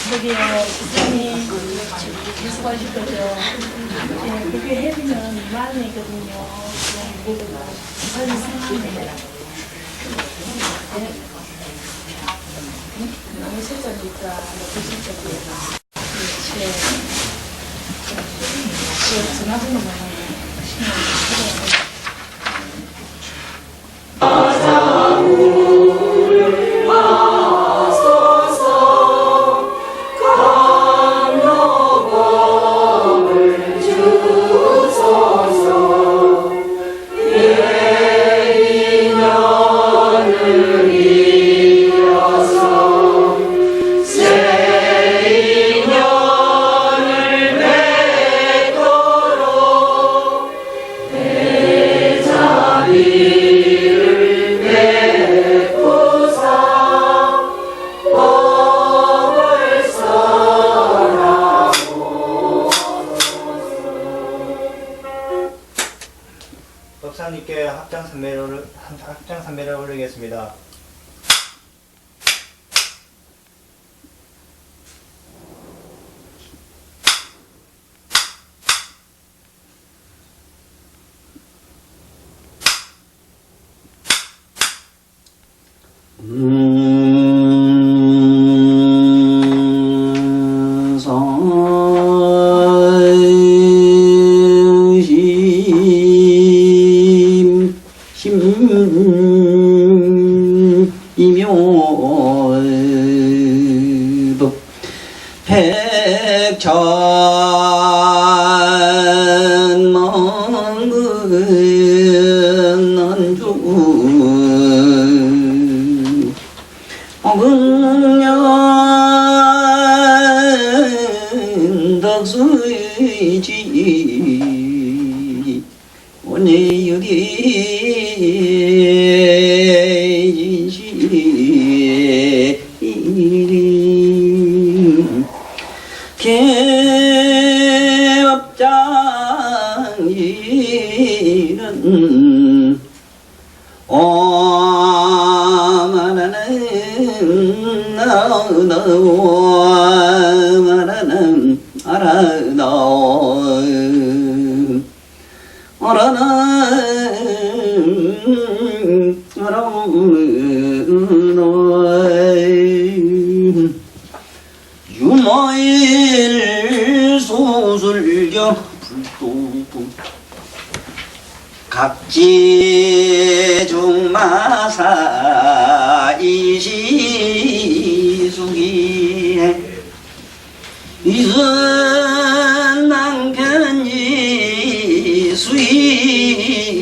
저기요, 부장님 계속 하실 거죠? 네, 그게 해비는 2만 원이거든요. 부산이 3만 원이에요. 네. 너무 세자니까 드실 적이에요. 그렇지. 그 전화번호만 하시면 법사님께 합장 삼매를 올리겠습니다. 이묘법 백천 먹은 난주 어근년 덕수이지 원해유리 개업장일은 오마라는 나오마라는 알아나오 알아는 알아는 유모일 소술교 불도 각지중마사 이시숙이 이은 남편이 수익해놓으면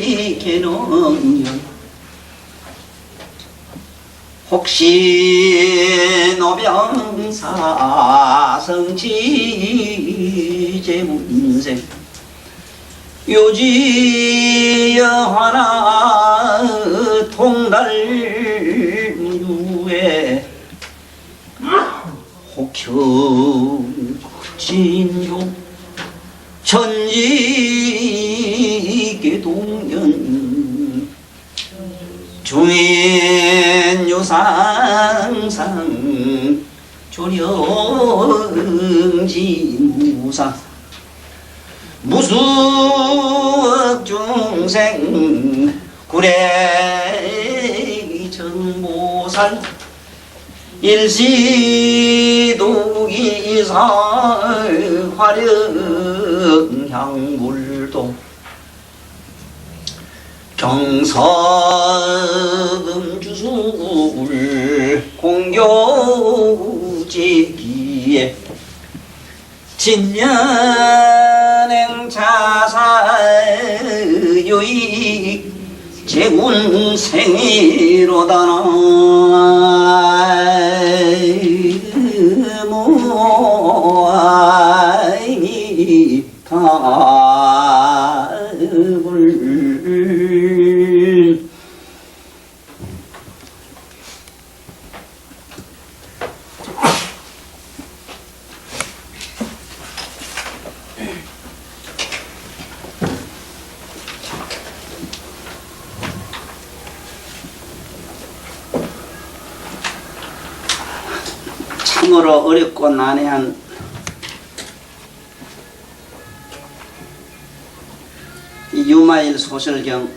혹시 노병사 성지 제문생 요지여 하나 통달 유에 혹형 진요 전지계 동년 중인요상상 조령진무상 무수억 중생 구례 전모살 일시도기살 화령향물도 경서금주술 공교제기에 진년행차사 유익 제군생이로다나 모아이니 답을 참으로 어렵고 난해한 이 유마일 소설경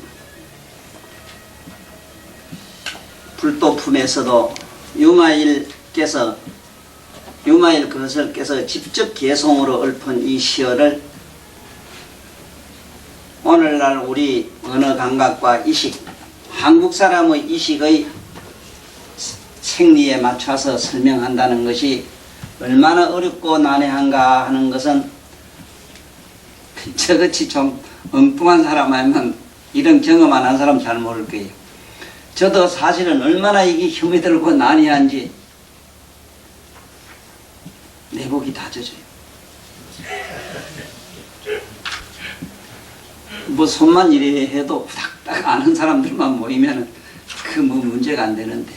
불도품에서도 유마일 거설께서 직접 개송으로 읊은 이 시어를 오늘날 우리 언어 감각과 이식, 한국 사람의 이식의 생리에 맞춰서 설명한다는 것이 얼마나 어렵고 난해한가 하는 것은 저같이 좀 엉뚱한 사람 아니면 이런 경험 안 한 사람 잘 모를 거예요. 저도 사실은 얼마나 이게 힘이 들고 난해한지 내복이 다 젖어요. 뭐 손만 이래 해도 후닥닥 아는 사람들만 모이면 그 뭐 문제가 안 되는데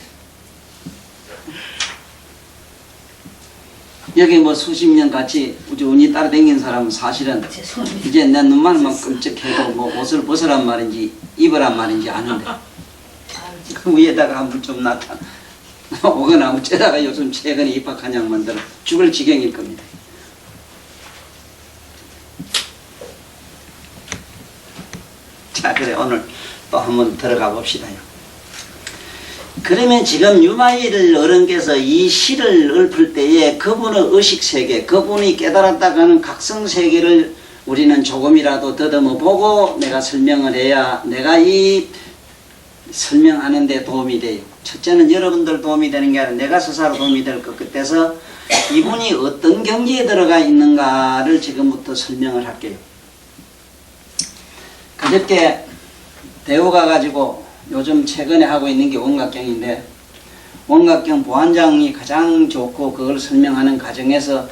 여기 뭐 수십 년 같이 운이 따라 댕긴 사람은 사실은 이제 내 눈만만 끔찍해도 뭐 옷을 벗으란 말인지 입으란 말인지 아는데 그 위에다가 한번 좀 나타 오거나 어쩌다가 요즘 최근에 입학한 양반들은 죽을 지경일 겁니다. 자, 그래 오늘 또 한번 들어가 봅시다요. 그러면 지금 유마일 어른께서 이 시를 읊을 때에 그분의 의식세계, 그분이 깨달았다고 하는 각성세계를 우리는 조금이라도 더듬어 보고 내가 설명을 해야 내가 이 설명하는 데 도움이 돼요. 첫째는 여러분들 도움이 되는 게 아니라 내가 스스로 도움이 될 것 같아서 이분이 어떤 경지에 들어가 있는가를 지금부터 설명을 할게요. 그저께 대우 가가지고 요즘 최근에 하고 있는 게 원각경인데 원각경 보안장이 가장 좋고 그걸 설명하는 과정에서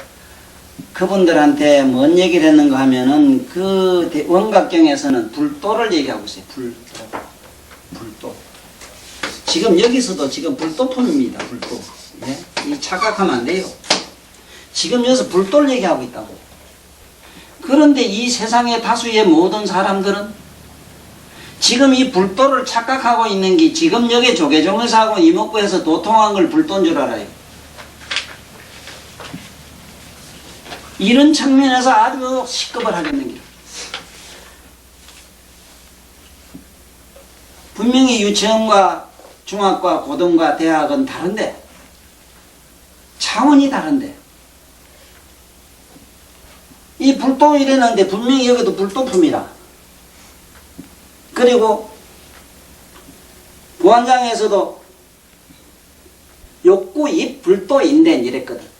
그분들한테 뭔 얘기를 했는가 하면은 그 원각경에서는 불도를 얘기하고 있어요. 불도. 지금 여기서도 지금 불도품입니다. 불도. 예? 이 착각하면 안 돼요. 지금 여기서 불도를 얘기하고 있다고. 그런데 이 세상의 다수의 모든 사람들은 지금 이 불도를 착각하고 있는 게 지금 여기 조계종에서 하고 이목구에서 도통한 걸 불도인 줄 알아요. 이런 측면에서 아주 시급을 하겠는 길. 분명히 유치원과 중학과 고등과 대학은 다른데 차원이 다른데 이 불도 이랬는데 분명히 여기도 불도품이라. 그리고 보안장에서도 욕구입 불도인데 이랬거든.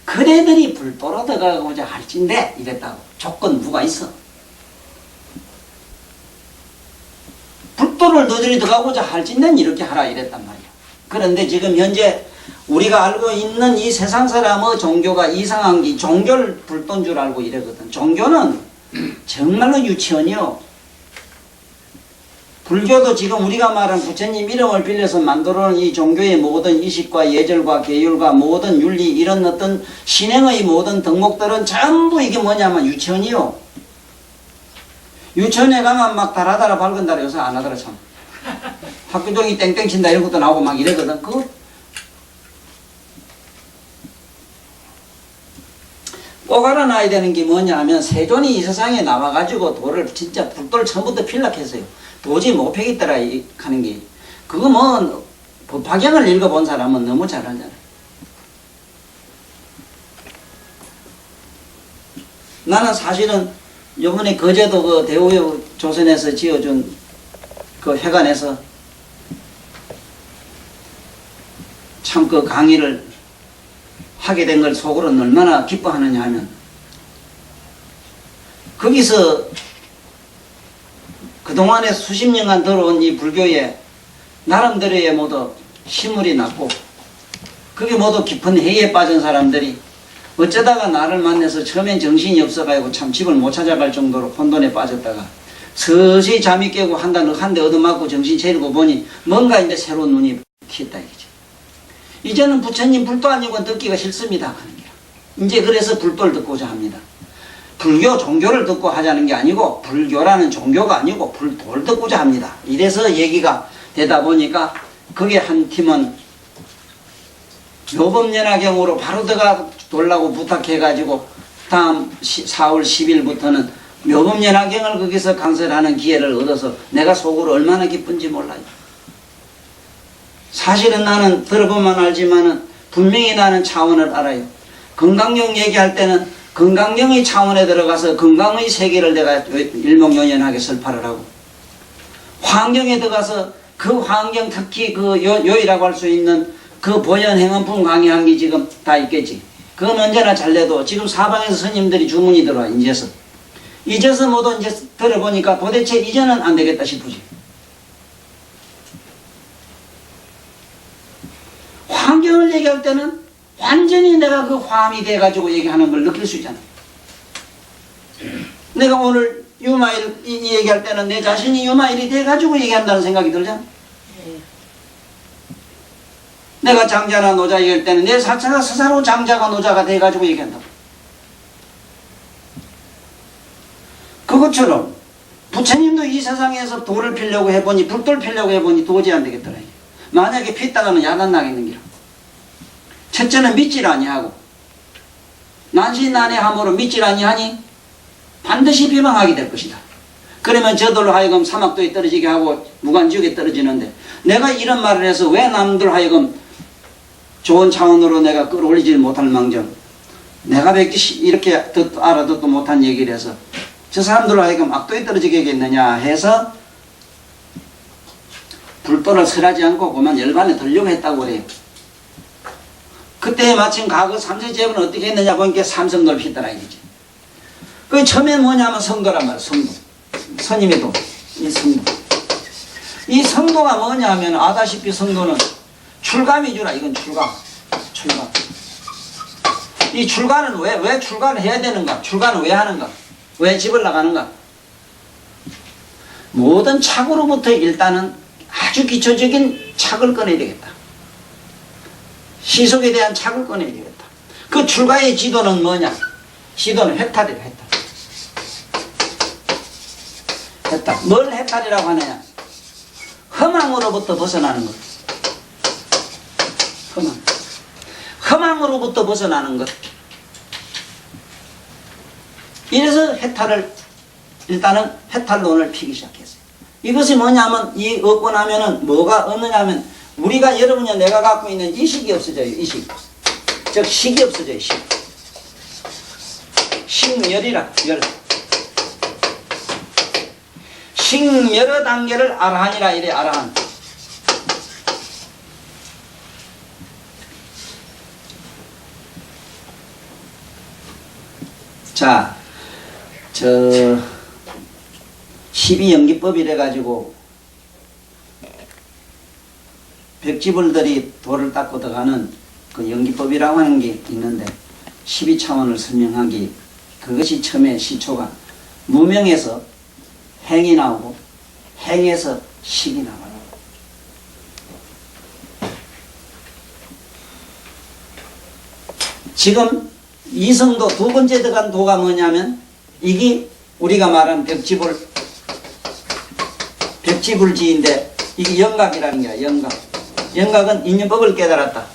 그래들이 불도로 들어가고자 할진데 이랬다고. 조건부가 있어. 불도를 너희들이 들어가고자 할진데 이렇게 하라 이랬단 말이야. 그런데 지금 현재 우리가 알고 있는 이 세상 사람의 종교가 이상한 게 종교를 불도인 줄 알고 이러거든. 종교는 정말로 유치원이요. 불교도 지금 우리가 말하는 부처님 이름을 빌려서 만들어놓은 이 종교의 모든 이식과 예절과 계율과 모든 윤리 이런 어떤 신행의 모든 덕목들은 전부 이게 뭐냐면 유치원이요. 유치원에 가면 막 달아달아 밝은다라 요새 안 하더라 참. 학교종이 땡땡 친다 이런 것도 나오고 막 이러거든. 그거 꼭 알아놔야 되는 게 뭐냐 하면 세존이 이 세상에 나와가지고 돌을 진짜 불돌 처음부터 필락했어요. 도저히 못 패겠더라 하는 게 그거 뭐 법화경을 읽어본 사람은 너무 잘 알잖아요. 나는 사실은 요번에 거제도 그 대우여 조선에서 지어준 그 회관에서 참 그 강의를 하게 된 걸 속으로는 얼마나 기뻐하느냐 하면 거기서 그동안에 수십 년간 들어온 이 불교에 나름대로의 모두 신물이 났고 그게 모두 깊은 해에 빠진 사람들이 어쩌다가 나를 만나서 처음엔 정신이 없어가지고 참 집을 못 찾아갈 정도로 혼돈에 빠졌다가 서서히 잠이 깨고 한 대 얻어맞고 정신 차리고 보니 뭔가 이제 새로운 눈이 텄다 이거지. 이제는 부처님 불도 아니고 듣기가 싫습니다 하는 게 이제 그래서 불도를 듣고자 합니다. 불교 종교를 듣고 하자는 게 아니고 불교라는 종교가 아니고 불도를 듣고자 합니다. 이래서 얘기가 되다 보니까 그게 한 팀은 묘법연화경으로 바로 들어가 돌라고 부탁해가지고 다음 4월 10일부터는 묘법연화경을 거기서 강설하는 기회를 얻어서 내가 속으로 얼마나 기쁜지 몰라요. 사실은 나는 들어보면 알지만은 분명히 나는 차원을 알아요. 건강경 얘기할 때는 건강경의 차원에 들어가서 건강의 세계를 내가 일목요연하게 설파를 하고 화환경에 들어가서 그 화환경 특히 그 요이라고 할 수 있는 그 보현행원품 강의한 게 지금 다 있겠지. 그건 언제나 잘래도 지금 사방에서 스님들이 주문이 들어와 이제서 모두 이제 들어보니까 도대체 이제는 안 되겠다 싶으지. 환경을 얘기할 때는 완전히 내가 그 화음이 돼가지고 얘기하는 걸 느낄 수 있잖아. 내가 오늘 유마일 이 얘기할 때는 내 자신이 유마일이 돼가지고 얘기한다는 생각이 들잖아. 내가 장자나 노자 얘기할 때는 내 자체가 스스로 장자가 노자가 돼가지고 얘기한다고. 그것처럼 부처님도 이 세상에서 돌을 피려고 해보니 불돌 피려고 해보니 도저히 안 되겠더라. 만약에 피다가는 야단 나겠는 기라. 첫째는 믿질 아니하고 난신난해함으로 믿질 아니하니 반드시 비방하게 될 것이다. 그러면 저들로 하여금 사막도에 떨어지게 하고 무간지옥에 떨어지는데 내가 이런 말을 해서 왜 남들 하여금 좋은 차원으로 내가 끌어올리지 못할 망정 내가 이렇게 알아듣도 못한 얘기를 해서 저 사람들로 하여금 악도에 떨어지게 하겠느냐 해서 불도를 설하지 않고 그만 열반에 들려고 했다고 그래요. 그때 마침 과거 삼세제부는 어떻게 했느냐 보니까 삼성도를 피더라 이거지. 그 처음엔 뭐냐면 성도란 말이야. 성도. 스님의 도. 이 성도. 이 성도가 뭐냐 하면 아다시피 성도는 출가미 주라. 이건 출가. 출가. 이 출가는 왜 출가를 해야 되는가? 출가는 왜 하는가? 왜 집을 나가는가? 모든 착으로부터 일단은 아주 기초적인 착을 꺼내야 되겠다. 시속에 대한 착을 꺼내야 되겠다. 그 출가의 지도는 뭐냐? 지도는 해탈이다. 해탈. 뭘 해탈이라고 하느냐? 험함으로부터 벗어나는 것. 험함. 험함으로부터 벗어나는 것. 이래서 해탈을 일단은 해탈론을 피기 시작했어요. 이것이 뭐냐면 이 얻고 나면은 뭐가 얻느냐면 우리가 여러분이 내가 갖고 있는 이식이 없어져요. 이식. 즉 식이 없어져요. 식. 식열이라. 열. 식열의 단계를 아라한이라 이래. 아라한. 자, 12연기법이래 가지고 백지불들이 돌을 닦고 들어가는 그 연기법이라고 하는 게 있는데 12차원을 설명하기 그것이 처음에 시초가 무명에서 행이 나오고 행에서 식이 나와요. 지금 이성도 두 번째 들어간 도가 뭐냐면 이게 우리가 말하는 벽지불지인데 이게 영각이라는 거야. 영각은 인연법을 깨달았다.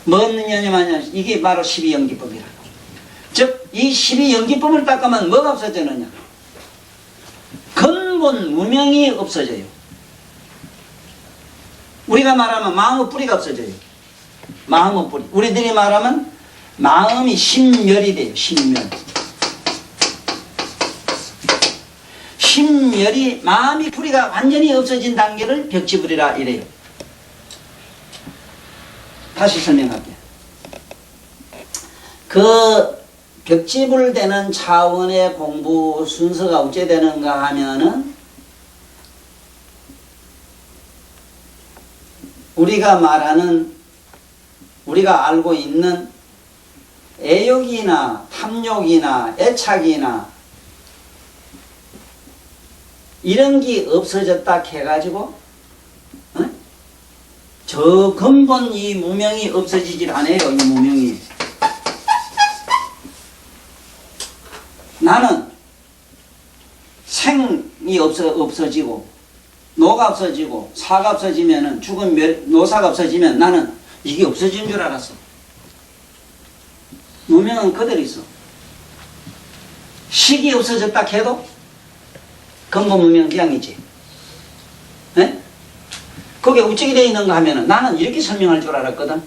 뭔 인연이냐면 이게 바로 12연기법이라고. 즉 이 12연기법을 닦으면 뭐가 없어지느냐? 근본 무명이 없어져요. 우리가 말하면 마음의 뿌리가 없어져요. 마음의 뿌리. 우리들이 말하면 마음이 심멸이 돼요. 심멸이 마음이 뿌리가 완전히 없어진 단계를 벽지불이라 이래요. 다시 설명할게요. 그 벽지불 되는 차원의 공부 순서가 어째 되는가 하면은 우리가 말하는 우리가 알고 있는 애욕이나 탐욕이나 애착이나 이런 게 없어졌다 해가지고 저 근본 이 무명이 없어지질 않아요. 이 무명이. 나는 생이 없어지고 노가 없어지고 사가 없어지면은 노사가 없어지면 나는 이게 없어진 줄 알았어. 무명은 그대로 있어. 식이 없어졌다 해도 근본 무명 기양이지. 네? 그게 우측이 되어 있는가 하면은 나는 이렇게 설명할 줄 알았거든.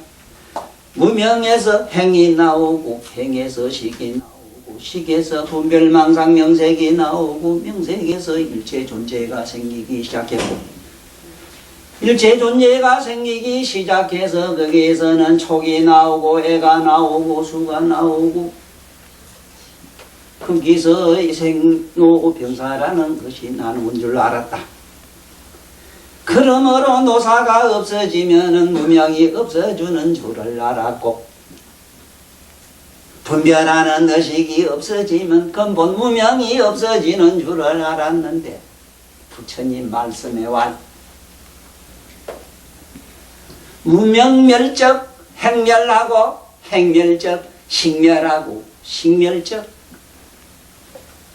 무명에서 행이 나오고 행에서 식이 나오고 식에서 분별망상 명색이 나오고 명색에서 일체 존재가 생기기 시작했고 일체 존재가 생기기 시작해서 거기에서는 촉이 나오고 애가 나오고 수가 나오고 거기서 생로병사라는 것이 나누는 줄 알았다. 그러므로 노사가 없어지면은 무명이 없어지는 줄을 알았고 분별하는 의식이 없어지면 근본 무명이 없어지는 줄을 알았는데 부처님 말씀에 와 무명멸적 행멸하고 행멸적 식멸하고 식멸적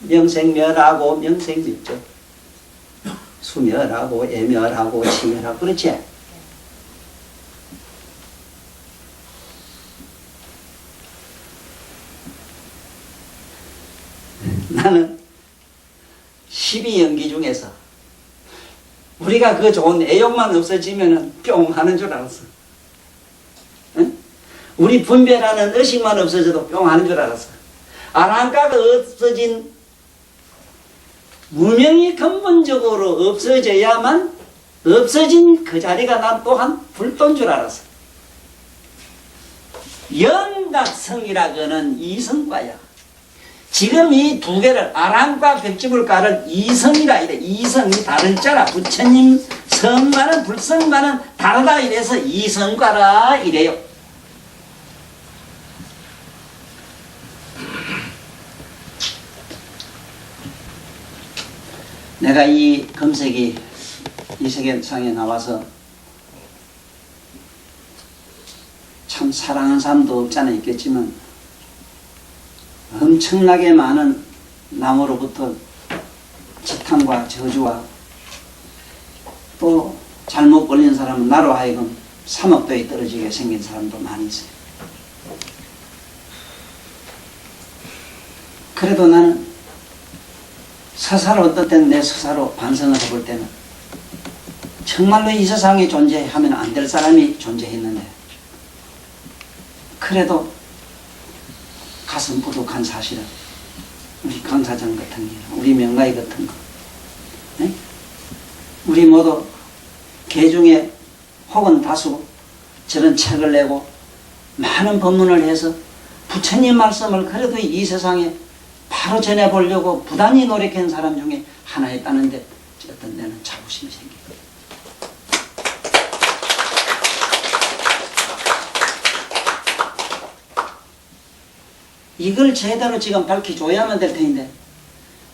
명생멸하고 명생멸적 수멸하고 애멸하고 치멸하고 그렇지? 나는 12연기 중에서 우리가 그 좋은 애욕만 없어지면 뿅 하는 줄 알았어. 응? 우리 분별하는 의식만 없어져도 뿅 하는 줄 알았어. 아랑가가 없어진 무명이 근본적으로 없어져야만 없어진 그 자리가 난 또한 불도인 줄 알았어. 영각성이라고는 이성과야. 지금 이 두 개를 아랑과 벽지불가를 이성이라 이래. 이성이 다를 자라. 부처님 성과는 불성과는 다르다 이래서 이성과라 이래요. 내가 이 검색이 이 세계상에 나와서 참 사랑하는 사람도 없잖아 있겠지만 엄청나게 많은 남으로부터 지탄과 저주와 또 잘못 걸린 사람은 나로 하여금 사목도에 떨어지게 생긴 사람도 많이 있어요. 그래도 나는 스스로 어떨 때는 내 스스로 반성을 해볼 때는 정말로 이 세상에 존재하면 안 될 사람이 존재했는데 그래도 가슴 부득한 사실은 우리 강사장 같은 게 우리 명가이 같은 거 네? 우리 모두 개 중에 혹은 다수 저런 책을 내고 많은 법문을 해서 부처님 말씀을 그래도 이 세상에 바로 전해보려고 부단히 노력한 사람 중에 하나였다는데 어떤 데는 자부심이 생깁니다. 이걸 제대로 지금 밝혀줘야만 될 텐데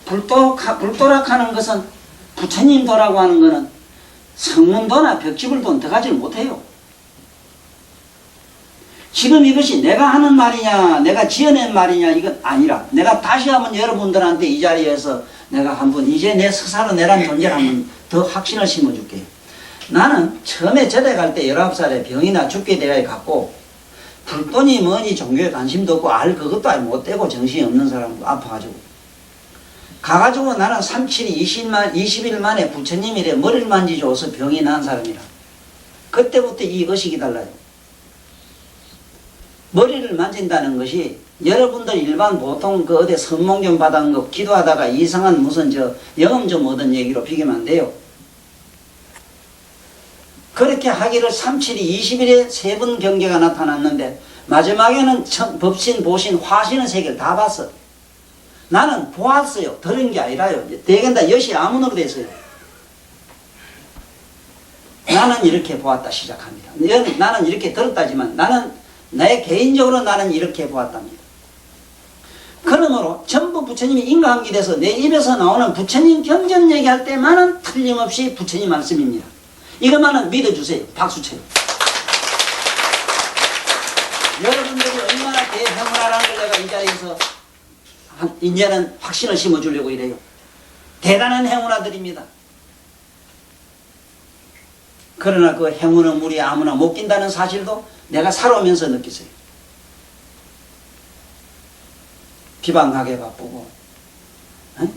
불도락하는 것은 부처님 도라고 하는 것은 성문도나 벽집을 돈 들어가지를 못해요. 지금 이것이 내가 하는 말이냐 내가 지어낸 말이냐 이건 아니라 내가 다시 한번 여러분들한테 이 자리에서 내가 한번 이제 내 스스로 내란 존재를 한번 더 확신을 심어줄게요. 나는 처음에 저대 갈 때 19살에 병이나 죽게 대하여 갔고 불돈이 뭐니 종교에 관심도 없고 알 그것도 아니 못되고 정신이 없는 사람 아파가지고 가가지고 나는 37이 20일 만에 부처님이래 머리를 만지줘서 병이 난 사람이라. 그때부터 이 의식이 달라요. 머리를 만진다는 것이 여러분들 일반 보통 그 어디 선몽경 받은 거 기도하다가 이상한 무슨 저 영음 좀 얻은 얘기로 비기면 안 돼요. 그렇게 하기를 37이 20일에 3번 경계가 나타났는데 마지막에는 법신, 보신, 화신의 세계를 다 봤어. 나는 보았어요. 들은 게 아니라요. 대개는 다 여시 아문으로 됐어요. 나는 이렇게 보았다 시작합니다. 나는 이렇게 들었다지만 나는 내 개인적으로 나는 이렇게 보았답니다. 그러므로 전부 부처님이 인과함기 돼서 내 입에서 나오는 부처님 경전 얘기할 때만은 틀림없이 부처님 말씀입니다. 이것만은 믿어주세요. 박수쳐요. 여러분들이 얼마나 대행하라는 걸 내가 이 자리에서 이제는 확신을 심어주려고 이래요. 대단한 행운아들입니다. 그러나 그 행운은 물이 아무나 못 낀다는 사실도 내가 살아오면서 느꼈어요. 비방하게 바쁘고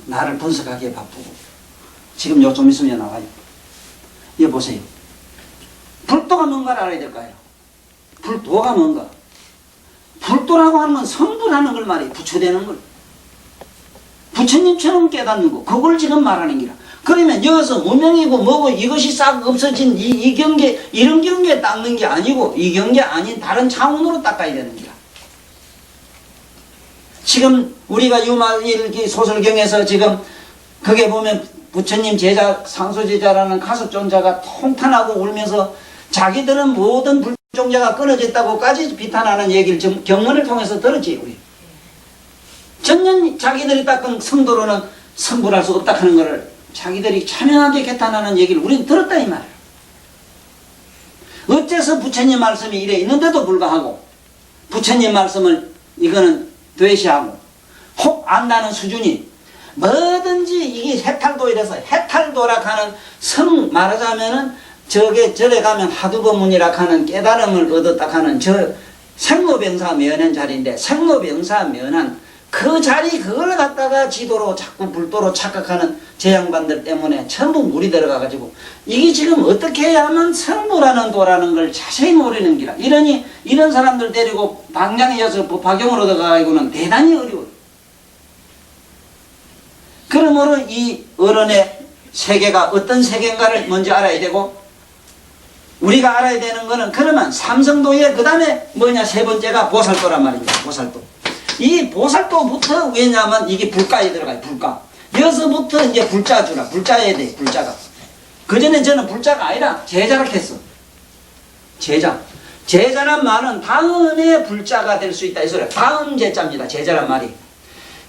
나를 분석하기에 바쁘고 지금 요 좀 있으면 나와요. 이거 보세요. 불도가 뭔가를 알아야 될까요? 불도가 뭔가? 불도라고 하는 건 성불하는 걸 말이에요. 부처되는 걸. 부처님처럼 깨닫는 거. 그걸 지금 말하는 기라. 그러면 여기서 무명이고 뭐고 이것이 싹 없어진 이 경계, 이런 경계에 닦는 게 아니고 이 경계 아닌 다른 차원으로 닦아야 되는 기라. 지금 우리가 유마일 소설경에서 지금 그게 보면 부처님 제자, 상소제자라는 가섭존자가 통탄하고 울면서 자기들은 모든 불종자가 끊어졌다고까지 비탄하는 얘기를 경문을 통해서 들었지, 우리. 전년 자기들이 닦은 성도로는 성불할 수 없다 하는 것을 자기들이 참여하게 개탄하는 얘기를 우리는 들었다 이 말이에요. 어째서 부처님 말씀이 이래 있는데도 불구하고 부처님 말씀을 이거는 되시하고 혹 안다는 수준이 뭐든지 이게 해탈도이라서 해탈도라 하는 성 말하자면은 저게 절에 가면 하두법문이라 하는 깨달음을 얻었다 하는 저 생로병사 면한 자리인데 생로병사 면한 그 자리 그걸 갖다가 지도로 자꾸 불도로 착각하는 저 양반들 때문에 전부 물이 들어가가지고 이게 지금 어떻게 해야만 성부라는 도라는 걸 자세히 모르는 기라. 이러니 이런 사람들 데리고 방장에 이어서 법화경을 얻어가기고는 대단히 어려워요. 그러므로 이 어른의 세계가 어떤 세계인가를 먼저 알아야 되고 우리가 알아야 되는 거는 그러면 삼성도의 그 다음에 뭐냐 세 번째가 보살도란 말입니다. 보살도. 이 보살도부터 왜냐하면 이게 불가에 들어가요. 불가. 여기서부터 이제 불자 주라. 불자에 돼. 불자가. 그전에 저는 불자가 아니라 제자라 했어. 제자. 제자란 말은 다음에 불자가 될 수 있다. 이 소리야. 다음 제자입니다. 제자란 말이.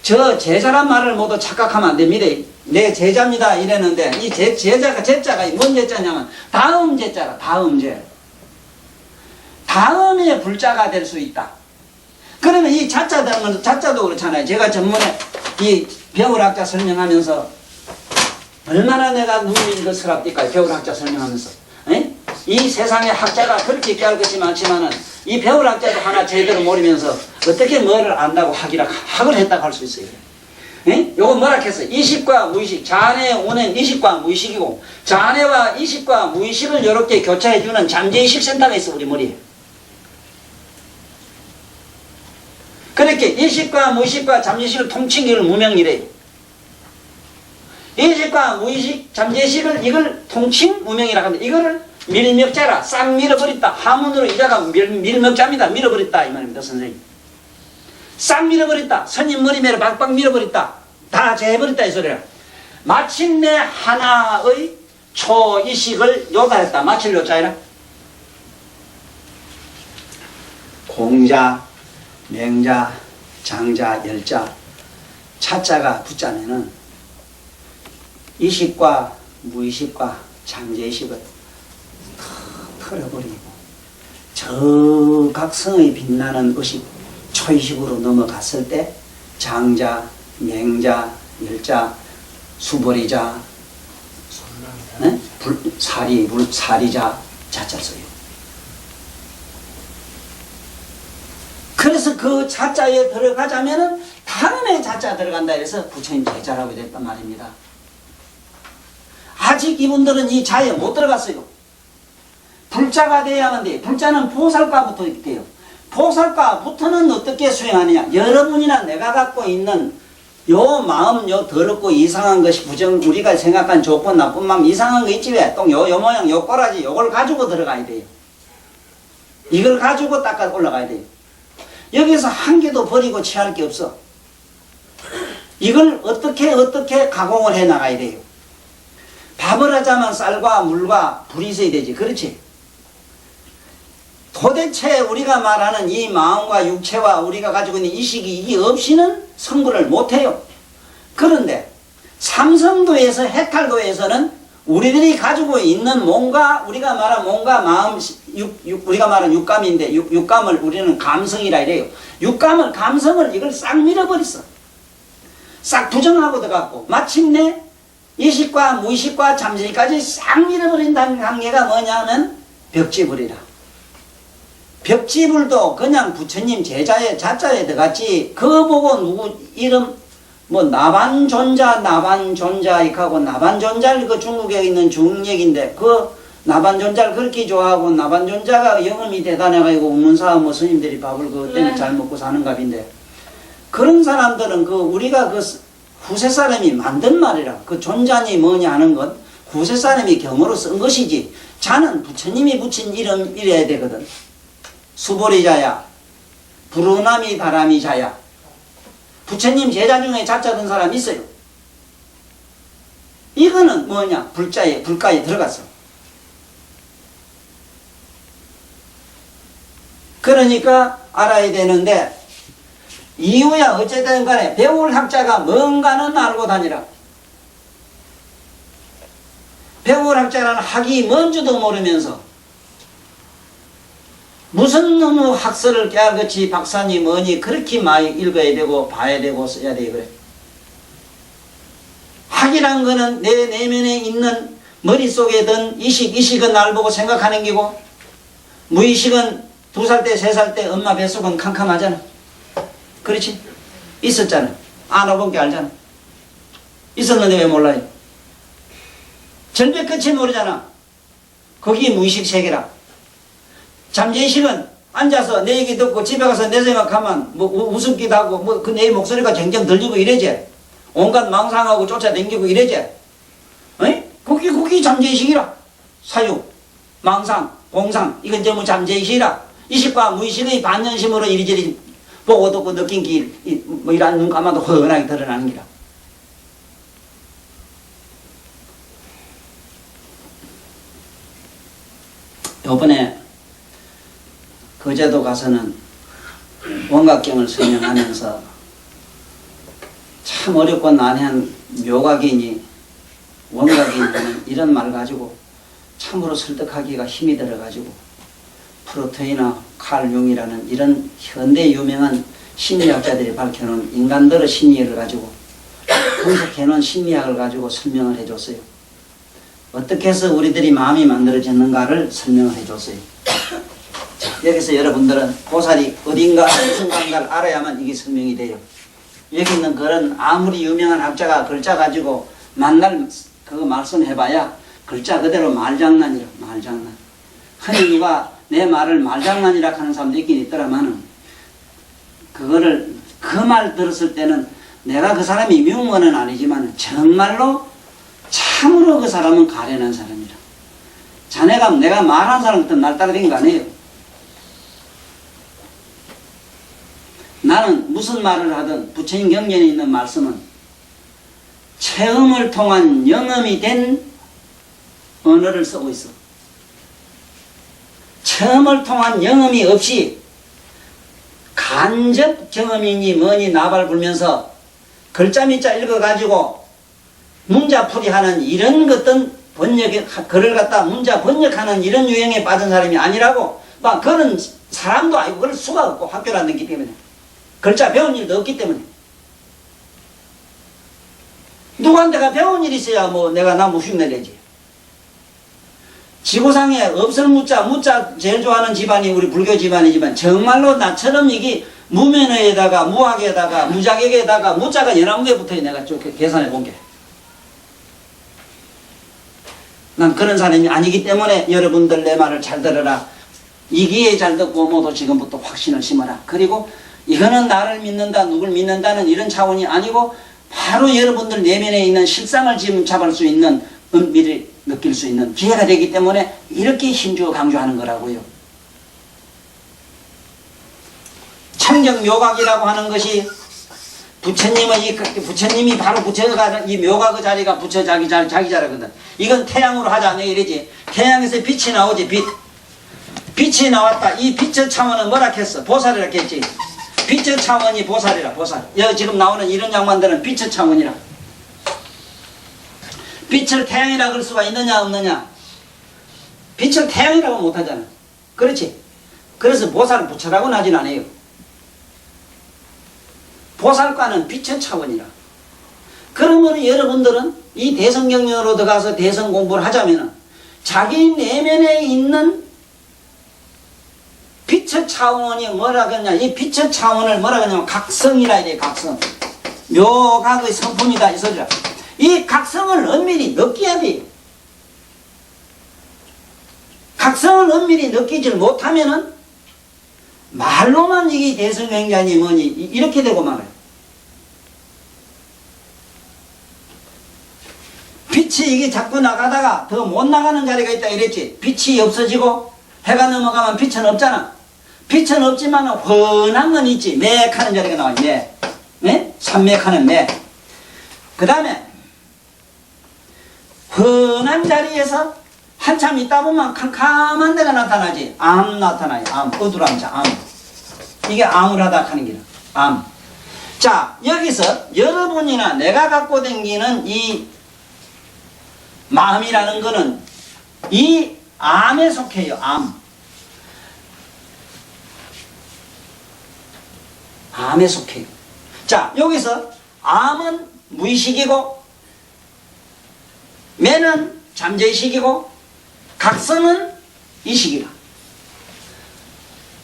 저 제자란 말을 모두 착각하면 안 됩니다. 내 제자입니다. 이랬는데 이 제자가 제자가 뭔 제자냐면 다음 제자라. 다음 제. 다음에 불자가 될 수 있다. 그러면 이 자자도 그렇잖아요. 제가 전문에 이 벼울학자 설명하면서 얼마나 내가 눈이 이거 서랍니까? 벼울학자 설명하면서. 에? 이 세상에 학자가 그렇게 깨알 것이 많지만은 이 벼울학자도 하나 제대로 모르면서 어떻게 뭐를 안다고 학을 했다고 할 수 있어요. 에? 요거 뭐라 했어요? 이식과 무의식, 자뇌, 운행, 이식과 무의식이고 자뇌와 이식과 무의식을 이렇게 교차해주는 잠재의식 센터가 있어 우리 머리에. 그렇게 이식과 무의식과 잠재의식을 통칭기를 무명이래요. 이식과 무의식, 잠재의식을 이걸 통칭 무명이라고 합니다. 이거를 밀먹자라 싹 밀어버렸다. 하문으로 이자가 밀먹자입니다. 밀어버렸다 이 말입니다. 선생님. 싹 밀어버렸다. 스님 머리매를 박박 밀어버렸다. 다 제해버렸다 이 소리라. 마침내 하나의 초이식을 요가했다. 마칠 요자이라. 공자, 맹자, 장자, 열자, 차자가 붙자면은 이식과 무의식과 장제식을 털어버리고 저 각성의 빛나는 의식 초의식으로 넘어갔을 때 장자, 맹자, 열자, 수벌이자, 사리자 자자 써요. 그래서 그 자자에 들어가자면은 다음에 자자 들어간다 해서 부처님 제자라고 됐단 말입니다. 아직 이분들은 이 자에 못 들어갔어요. 불자가 돼야만 돼요. 불자는 보살과부터 돼요. 보살과부터는 어떻게 수행하느냐. 여러분이나 내가 갖고 있는 요 마음, 요 더럽고 이상한 것이 우리가 생각한 좋고 나쁜 마음 이상한 거 있지 왜? 또 요 모양, 요 꼬라지, 요걸 가지고 들어가야 돼요. 이걸 가지고 닦아 올라가야 돼요. 여기서 한 개도 버리고 취할 게 없어. 이걸 어떻게 가공을 해 나가야 돼요. 밥을 하자면 쌀과 물과 불이 있어야 되지. 그렇지? 도대체 우리가 말하는 이 마음과 육체와 우리가 가지고 있는 이식이 이게 없이는 성불을 못해요. 그런데 삼성도에서 해탈도에서는 우리들이 가지고 있는 몸과 우리가 말한 몸과 마음 우리가 말한 육감인데 육감을 우리는 감성이라 이래요. 육감을 감성을 이걸 싹 밀어버렸어. 싹 부정하고 들어갔고 마침내 이식과 무의식과 잠재의식까지 싹 밀어버린다는 관계가 뭐냐면 벽지불이라. 벽지불도 그냥 부처님 제자의 자자에 들어갔지 그거 보고 누구 이름 뭐 나반존자 이하고 나반존자를 그 중국에 있는 중력인데 그 나반존자를 그렇게 좋아하고 나반존자가 영음이 대단해가지고 우문사 뭐 스님들이 밥을 그 때문에 잘 먹고 사는 값인데 그런 사람들은 그 우리가 그 후세 사람이 만든 말이라 그 존자니 뭐냐 하는 건 후세 사람이 경으로 쓴 것이지 자는 부처님이 붙인 이름 이래야 되거든. 수보리자야 부르나미 다라미자야 부처님 제자 중에 자자든 사람 있어요. 이거는 뭐냐 불가에 들어갔어. 그러니까 알아야 되는데 이유야 어쨌든 간에 배울 학자가 뭔가는 알고 다니라. 배울 학자라는 학이 뭔지도 모르면서 무슨 놈의 학설을 깨알같이 박사니 뭐니 그렇게 많이 읽어야 되고 봐야 되고 써야 돼 그래. 학이란 거는 내 내면에 있는 머릿속에 든 이식은 날 보고 생각하는 기고 무의식은 2살 때 3살 때 엄마 뱃속은 캄캄하잖아. 그렇지? 있었잖아. 알아본 게 알잖아. 있었는데 왜 몰라요? 전배 끝이 모르잖아. 거기 무의식 세계라. 잠재의식은 앉아서 내 얘기 듣고 집에 가서 내 생각하면 뭐 우습기도 하고 뭐 그 내 목소리가 쟁쟁 들리고 이래지. 온갖 망상하고 쫓아다니고 이래지. 어이? 거기 잠재의식이라. 사유, 망상, 공상 이건 전부 잠재의식이라. 이식과 무의식의 반연심으로 이리저리 보고 듣고 느낀 게 뭐 이런 눈 감아도 훤하게 드러나는 기라. 요번에 거제도 가서는 원각경을 설명하면서 참 어렵고 난해한 묘각이니 원각이니 이런 말 가지고 참으로 설득하기가 힘이 들어가지고 프로테이나 칼 융이라는 이런 현대 유명한 심리학자들이 밝혀놓은 인간들의 심리를 가지고 분석해놓은 심리학을 가지고 설명을 해줬어요. 어떻게 해서 우리들이 마음이 만들어졌는가를 설명을 해줬어요. 여기서 여러분들은 보살이 어딘가 무슨 관가를 알아야만 이게 설명이 돼요. 여기 있는 그런 아무리 유명한 학자가 글자 가지고 만날 그거 말씀해봐야 글자 그대로 말장난이라 말장난. 흔히 누가 내 말을 말장난이라 하는 사람도 있긴 있더라마는 그거를 그 말 들었을 때는 내가 그 사람이 미운 거는 아니지만 정말로 참으로 그 사람은 가련한 사람이라. 자네가 내가 말한 사람부터 날 따라다닌 거 아니에요. 나는 무슨 말을 하든 부처님 경전에 있는 말씀은 체험을 통한 영험이 된 언어를 쓰고 있어. 체험을 통한 영험이 없이 간접 경험이니 뭐니 나발 불면서 글자 밑자 읽어가지고 문자풀이 하는 이런 것들은 글을 갖다 문자 번역하는 이런 유형에 빠진 사람이 아니라고. 막 그런 사람도 아니고 그럴 수가 없고, 학교라는 게 때문에. 글자 배운 일도 없기 때문에. 누구한테가 배운 일이 있어야 뭐 내가 나무 흉내내지. 지구상에 없을 무자 제일 좋아하는 집안이 우리 불교 집안이지만 정말로 나처럼 이게 무면허에다가 무학에다가 무자격에다가 무자가 11개 붙어요. 내가 쭉 계산해 본 게. 난 그런 사람이 아니기 때문에 여러분들 내 말을 잘 들어라. 이기에 잘 듣고 모두 지금부터 확신을 심어라. 그리고 이거는 나를 믿는다, 누굴 믿는다는 이런 차원이 아니고 바로 여러분들 내면에 있는 실상을 지금 잡을 수 있는 은밀히 느낄 수 있는 기회가 되기 때문에 이렇게 힘주어 강조하는 거라고요. 청정묘각이라고 하는 것이 부처님이 바로 부처가 이 묘각 그 자리가 부처 자기 자리거든. 이건 태양으로 하자 내 이러지. 태양에서 빛이 나오지. 빛이 나왔다. 이 빛의 차원은 뭐라 했어? 보살이라 했지. 빛의 차원이 보살이라. 보살. 여기 지금 나오는 이런 양반들은 빛의 차원이라. 빛을 태양이라 그럴 수가 있느냐 없느냐? 빛을 태양이라고 못하잖아. 그렇지? 그래서 보살을 부처라고는 하진 않아요. 보살과는 빛의 차원이라. 그러므로 여러분들은 이 대성경전으로 들어가서 대성 공부를 하자면은 자기 내면에 있는 빛의 차원이 뭐라 그러냐? 이 빛의 차원을 뭐라 그러냐면 각성이라 해야 돼. 각성. 묘각의 성품이다 이 소리라. 이 각성을 엄밀히 느껴야 돼. 각성을 엄밀히 느끼질 못하면은 말로만 이게 대성행자니 뭐니 이렇게 되고 말아요. 빛이 이게 자꾸 나가다가 더 못 나가는 자리가 있다 이랬지. 빛이 없어지고 해가 넘어가면 빛은 없잖아. 빛은 없지만 훤한 건 있지. 맥하는 자리가 나와요. 맥. 네? 산맥하는 맥. 그 다음에 훤한 자리에서 한참 있다 보면 캄캄한 데가 나타나지. 암 나타나요. 암. 어두람자. 암. 이게 암을 하다 하는 기라. 암. 자, 여기서 여러분이나 내가 갖고 다니는 이 마음이라는 거는 이 암에 속해요. 암. 암에 속해요. 자, 여기서 암은 무의식이고 매는 잠재의식이고 각성은 이식이라.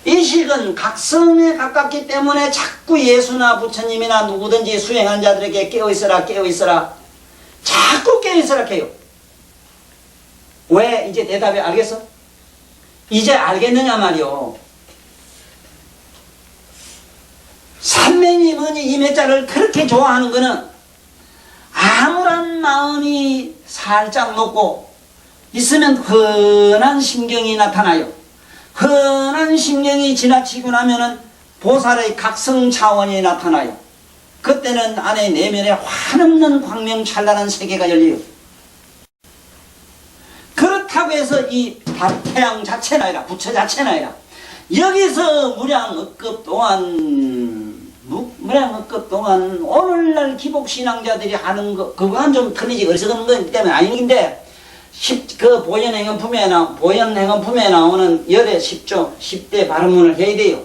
이식은 각성에 가깝기 때문에 자꾸 예수나 부처님이나 누구든지 수행한 자들에게 깨어있어라 깨어있어라 자꾸 깨어있어라 해요. 왜? 이제 대답이 알겠어? 이제 알겠느냐 말이요. 산맹이 뭐니 이 매자를 그렇게 좋아하는 거는 암울한 마음이 살짝 녹고 있으면 흔한 심경이 나타나요. 흔한 심경이 지나치고 나면은 보살의 각성 차원이 나타나요. 그때는 안에 내면에 한없는 광명 찬란한 세계가 열려요. 그렇다고 해서 이 태양 자체나 아니라 부처 자체나 아니라 여기서 무량억급 동안 오늘날 기복신앙자들이 하는 거 그건 좀 틀리지. 어리석은 거기 때문에 아닌데 그 보현행언품에 나오는 열의 10조 10대 발언문을 해야 돼요.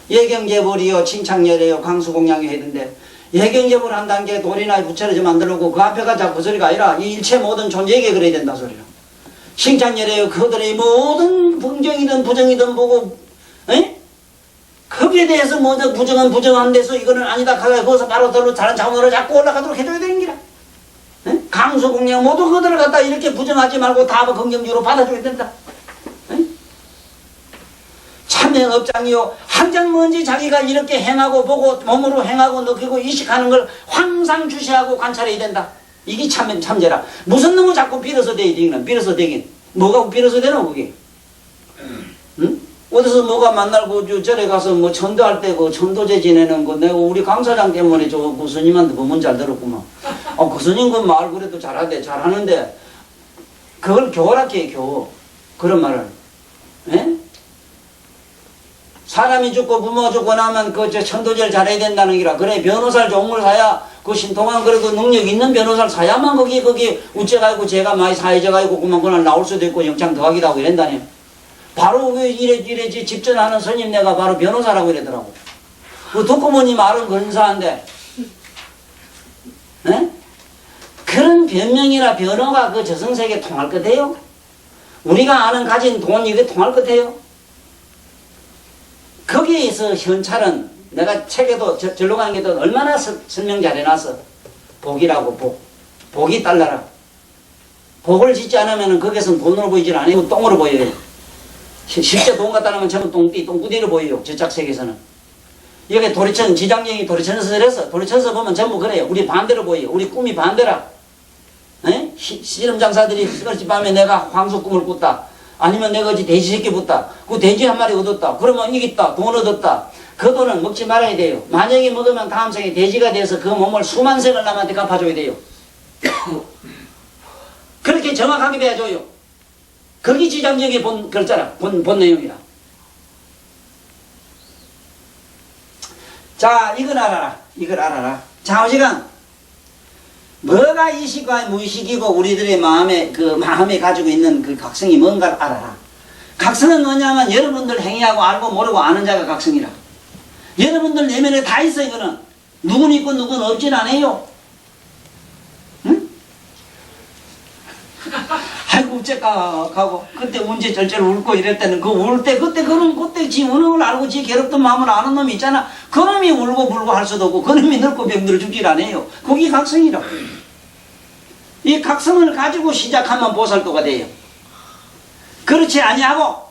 예경제불이요 칭찬열이요 강수공양이 해던데 예경제불 한다는 게 돌이나 부처를 좀 만들고 그 앞에가 자꾸 그 소리가 아니라 이 일체 모든 존재에게 그래야 된다 소리라. 칭찬열이요 그들의 모든 긍정이든 부정이든 보고 에? 거기에 대해서 먼저 부정은 부정한 데서 이거는 아니다 하가 거기서 바로 들로 다른 차원으로 자꾸 올라가도록 해줘야 되는 기라. 에? 강수공양 모두 그들을 갖다 이렇게 부정하지 말고 다 긍정적으로 받아줘야 된다. 참행업장이요 항상 뭔지 자기가 이렇게 행하고 보고 몸으로 행하고 느끼고 이식하는 걸 항상 주시하고 관찰해야 된다. 이게 참제라. 무슨 놈을 자꾸 빌어서 되긴 빌어서 되긴 뭐가 빌어서 되노 그게? 응? 어디서 뭐가 만날고 절에 가서 뭐 천도할 때 그 천도제 지내는 거 내가 우리 강사장 때문에 저 그 스님한테 법문 잘 들었구만. 그 스님 그 말 그래도 잘하는데 그걸 교활하게 교호 그런 말을. 에? 사람이 죽고 부모가 죽고 나면 그 천도제를 잘해야 된다는 기라. 그래 변호사를 좋은 걸 사야 그 신통한 그래도 능력 있는 변호사를 사야만 거기 우째가지고 제가 많이 사회져가지고 그만 나올 수도 있고 영장 더하기도 하고 이런다니. 바로 왜 이래 집전하는 스님 내가 바로 변호사라고 이러더라고. 그 독고모님 말은 근사한데, 에? 그런 변명이나 변호가 그 저승세계에 통할 것 같아요? 우리가 아는 가진 돈 이게 통할 것 같아요? 거기에서 현찰은 내가 책에도 절로 가는 게도 얼마나 설명 잘 해놨어. 복이라고 복. 복이 달라라. 복을 짓지 않으면 거기서는 돈으로 보이질 않아요. 똥으로 보여요. 실제 돈 갖다 놓으면 전부 똥구디로 보여요. 저짝색에서는. 여기 도리천, 지장령이 도리천에서 그래서 도리천에서 보면 전부 그래요. 우리 반대로 보여요. 우리 꿈이 반대라. 에? 씨름 장사들이 그렇지 밤에 내가 황소 꿈을 꿨다. 아니면 내가 어찌 돼지 새끼 붙다. 그 돼지 한 마리 얻었다. 그러면 이겼다. 돈 얻었다. 그 돈은 먹지 말아야 돼요. 만약에 먹으면 다음 생에 돼지가 돼서 그 몸을 수만 생을 남한테 갚아줘야 돼요. 그렇게 정확하게 배워줘요. 거기 지장령이 본 글자라. 본 내용이라. 자, 이걸 알아라. 이걸 알아라. 좌우지간 뭐가 이식과 무의식이고 우리들의 마음에 가지고 있는 그 각성이 뭔가를 알아라. 각성은 뭐냐면 여러분들 행위하고 알고 모르고 아는 자가 각성이라. 여러분들 내면에 다 있어. 이거는 누군 있고 누군 없진 않아요. 응? 아이고 어째까 가고 그때 운제 절절 울고 이럴 때는 그 울 때 그때 지 우는 걸 알고 지 괴롭던 마음을 아는 놈이 있잖아. 그 놈이 울고 불고 할 수도 없고 그 놈이 늙고 병들어 죽질 않아요. 그게 각성이라. 이 각성을 가지고 시작하면 보살도가 돼요. 그렇지 아니하고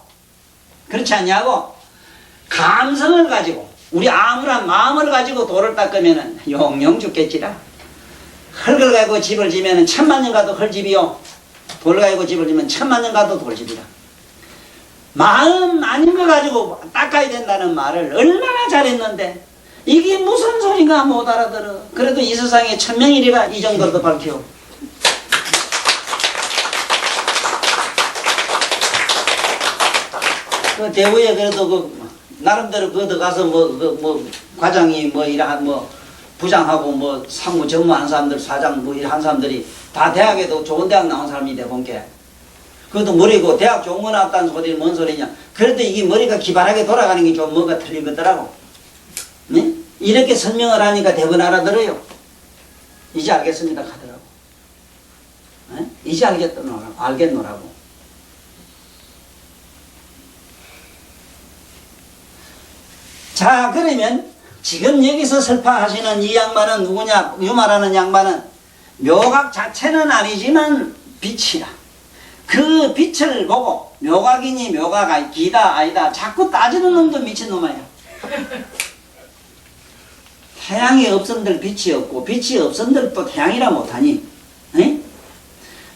감성을 가지고 우리 암울한 마음을 가지고 돌을 닦으면은 영영 죽겠지라. 흙을 가지고 집을 지면은 1000만 년 가도 흙집이요. 돌 가지고 집을 지면 1000만 년 가도 돌집이라. 마음 아닌 거 가지고 닦아야 된다는 말을 얼마나 잘했는데 이게 무슨 소리가 못 알아들어. 그래도 이 세상에 1000명이리가 이 정도도 밝혀. 그 대구에 그래도 나름대로 거기 가서 과장이 이러한 부장하고 상무 전무한 사람들 사장 이런 사람들이 다 대학에도 좋은 대학 나온 사람이 돼 본게. 그것도 머리고 대학 좋은 거 나왔다는 소리는 뭔 소리냐. 그래도 이게 머리가 기발하게 돌아가는 게 좀 뭐가 틀린 거더라고. 네? 이렇게 설명을 하니까 대부분 알아들어요. 이제 알겠습니다 하더라고. 네? 이제 알겠노라고. 자, 그러면 지금 여기서 설파하시는 이 양반은 누구냐? 유마라는 양반은 묘각 자체는 아니지만 빛이라. 그 빛을 보고 묘각이니 묘각 기다 아니다 자꾸 따지는 놈도 미친놈이야. 태양이 없은들 빛이 없고 빛이 없은들 또 태양이라 못하니 에?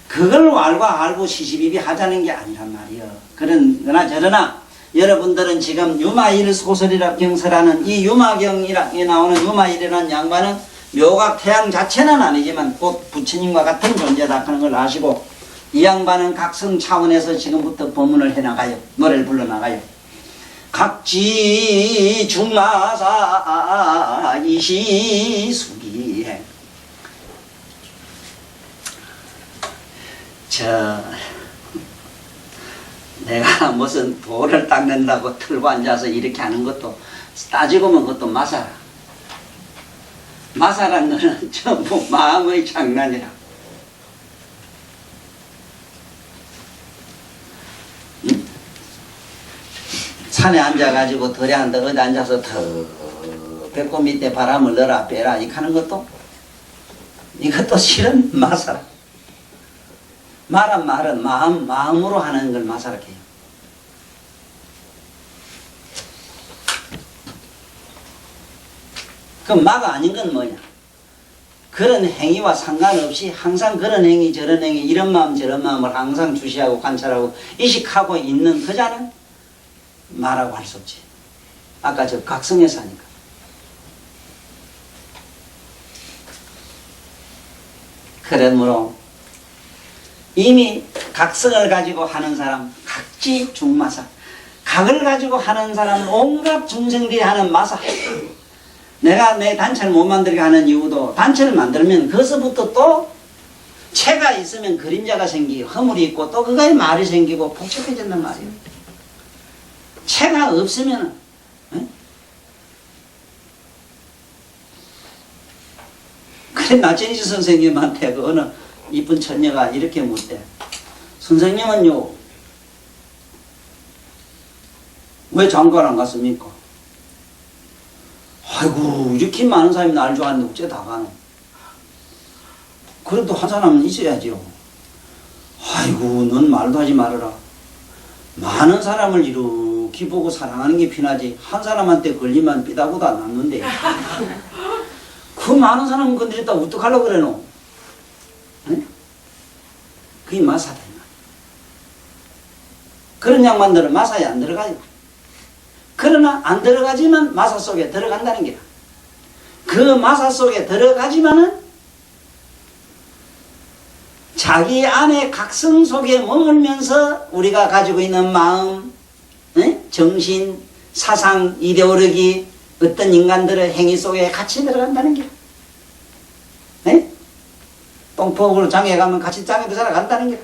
그걸 알고 시시비비 하자는 게 아니란 말이야. 그러나 저러나 여러분들은 지금 유마일 소설이라 경서라는 이 유마경이라에 나오는 유마일이라는 양반은 묘각 태양 자체는 아니지만 곧 부처님과 같은 존재다 하는 걸 아시고 이 양반은 각성 차원에서 지금부터 법문을 해나가요. 노래를 불러나가요. 각지 중마사 이시수기해. 내가 무슨 돌을 닦는다고 틀고 앉아서 이렇게 하는 것도 따지고 보면 그것도 마사라. 마사라는 것은 전부 마음의 장난이라. 응? 산에 앉아가지고 덜에 한다 어디 앉아서 더 배꼽 밑에 바람을 넣어라 빼라 이렇게 하는 것도 이것도 실은 마사라. 말은 마음으로 하는 걸 마사라 해요. 그럼 마가 아닌 건 뭐냐? 그런 행위와 상관없이 항상 그런 행위 저런 행위 이런 마음 저런 마음을 항상 주시하고 관찰하고 의식하고 있는 그 자는 마라고 할 수 없지. 아까 저 각성에서 하니까. 그러므로 이미 각성을 가지고 하는 사람 각지 중마사 각을 가지고 하는 사람은 온갖 중생들이 하는 마사 내가 내 단체를 못 만들게 하는 이유도 단체를 만들면 거기서부터 또 체가 있으면 그림자가 생기고 허물이 있고 또 그거에 말이 생기고 복잡해진단 말이에요. 체가 없으면 그래 나진희 선생님한테 그 어느 이쁜 처녀가 이렇게 묻대. 선생님은요 왜 장가를 안 갔습니까? 아이고 이렇게 많은 사람이 날 좋아하는데 어째 다 가노? 그래도 한 사람은 있어야지요. 아이고 넌 말도 하지 말아라. 많은 사람을 이렇게 보고 사랑하는 게 피나지 한 사람한테 걸리면 삐다고도 안 남는데 그 많은 사람은 건드렸다 어떡하려고 그래노? 네? 그게 마사다. 그런 양반들은 마사에 안 들어가요. 그러나 안 들어가지만 마사 속에 들어간다는 게야. 그 마사 속에 들어가지만은 자기 안에 각성 속에 머물면서 우리가 가지고 있는 마음, 정신, 사상, 이데올로기, 어떤 인간들의 행위 속에 같이 들어간다는 게. 똥폭으로 장에 가면 같이 장에도 살아간다는 게.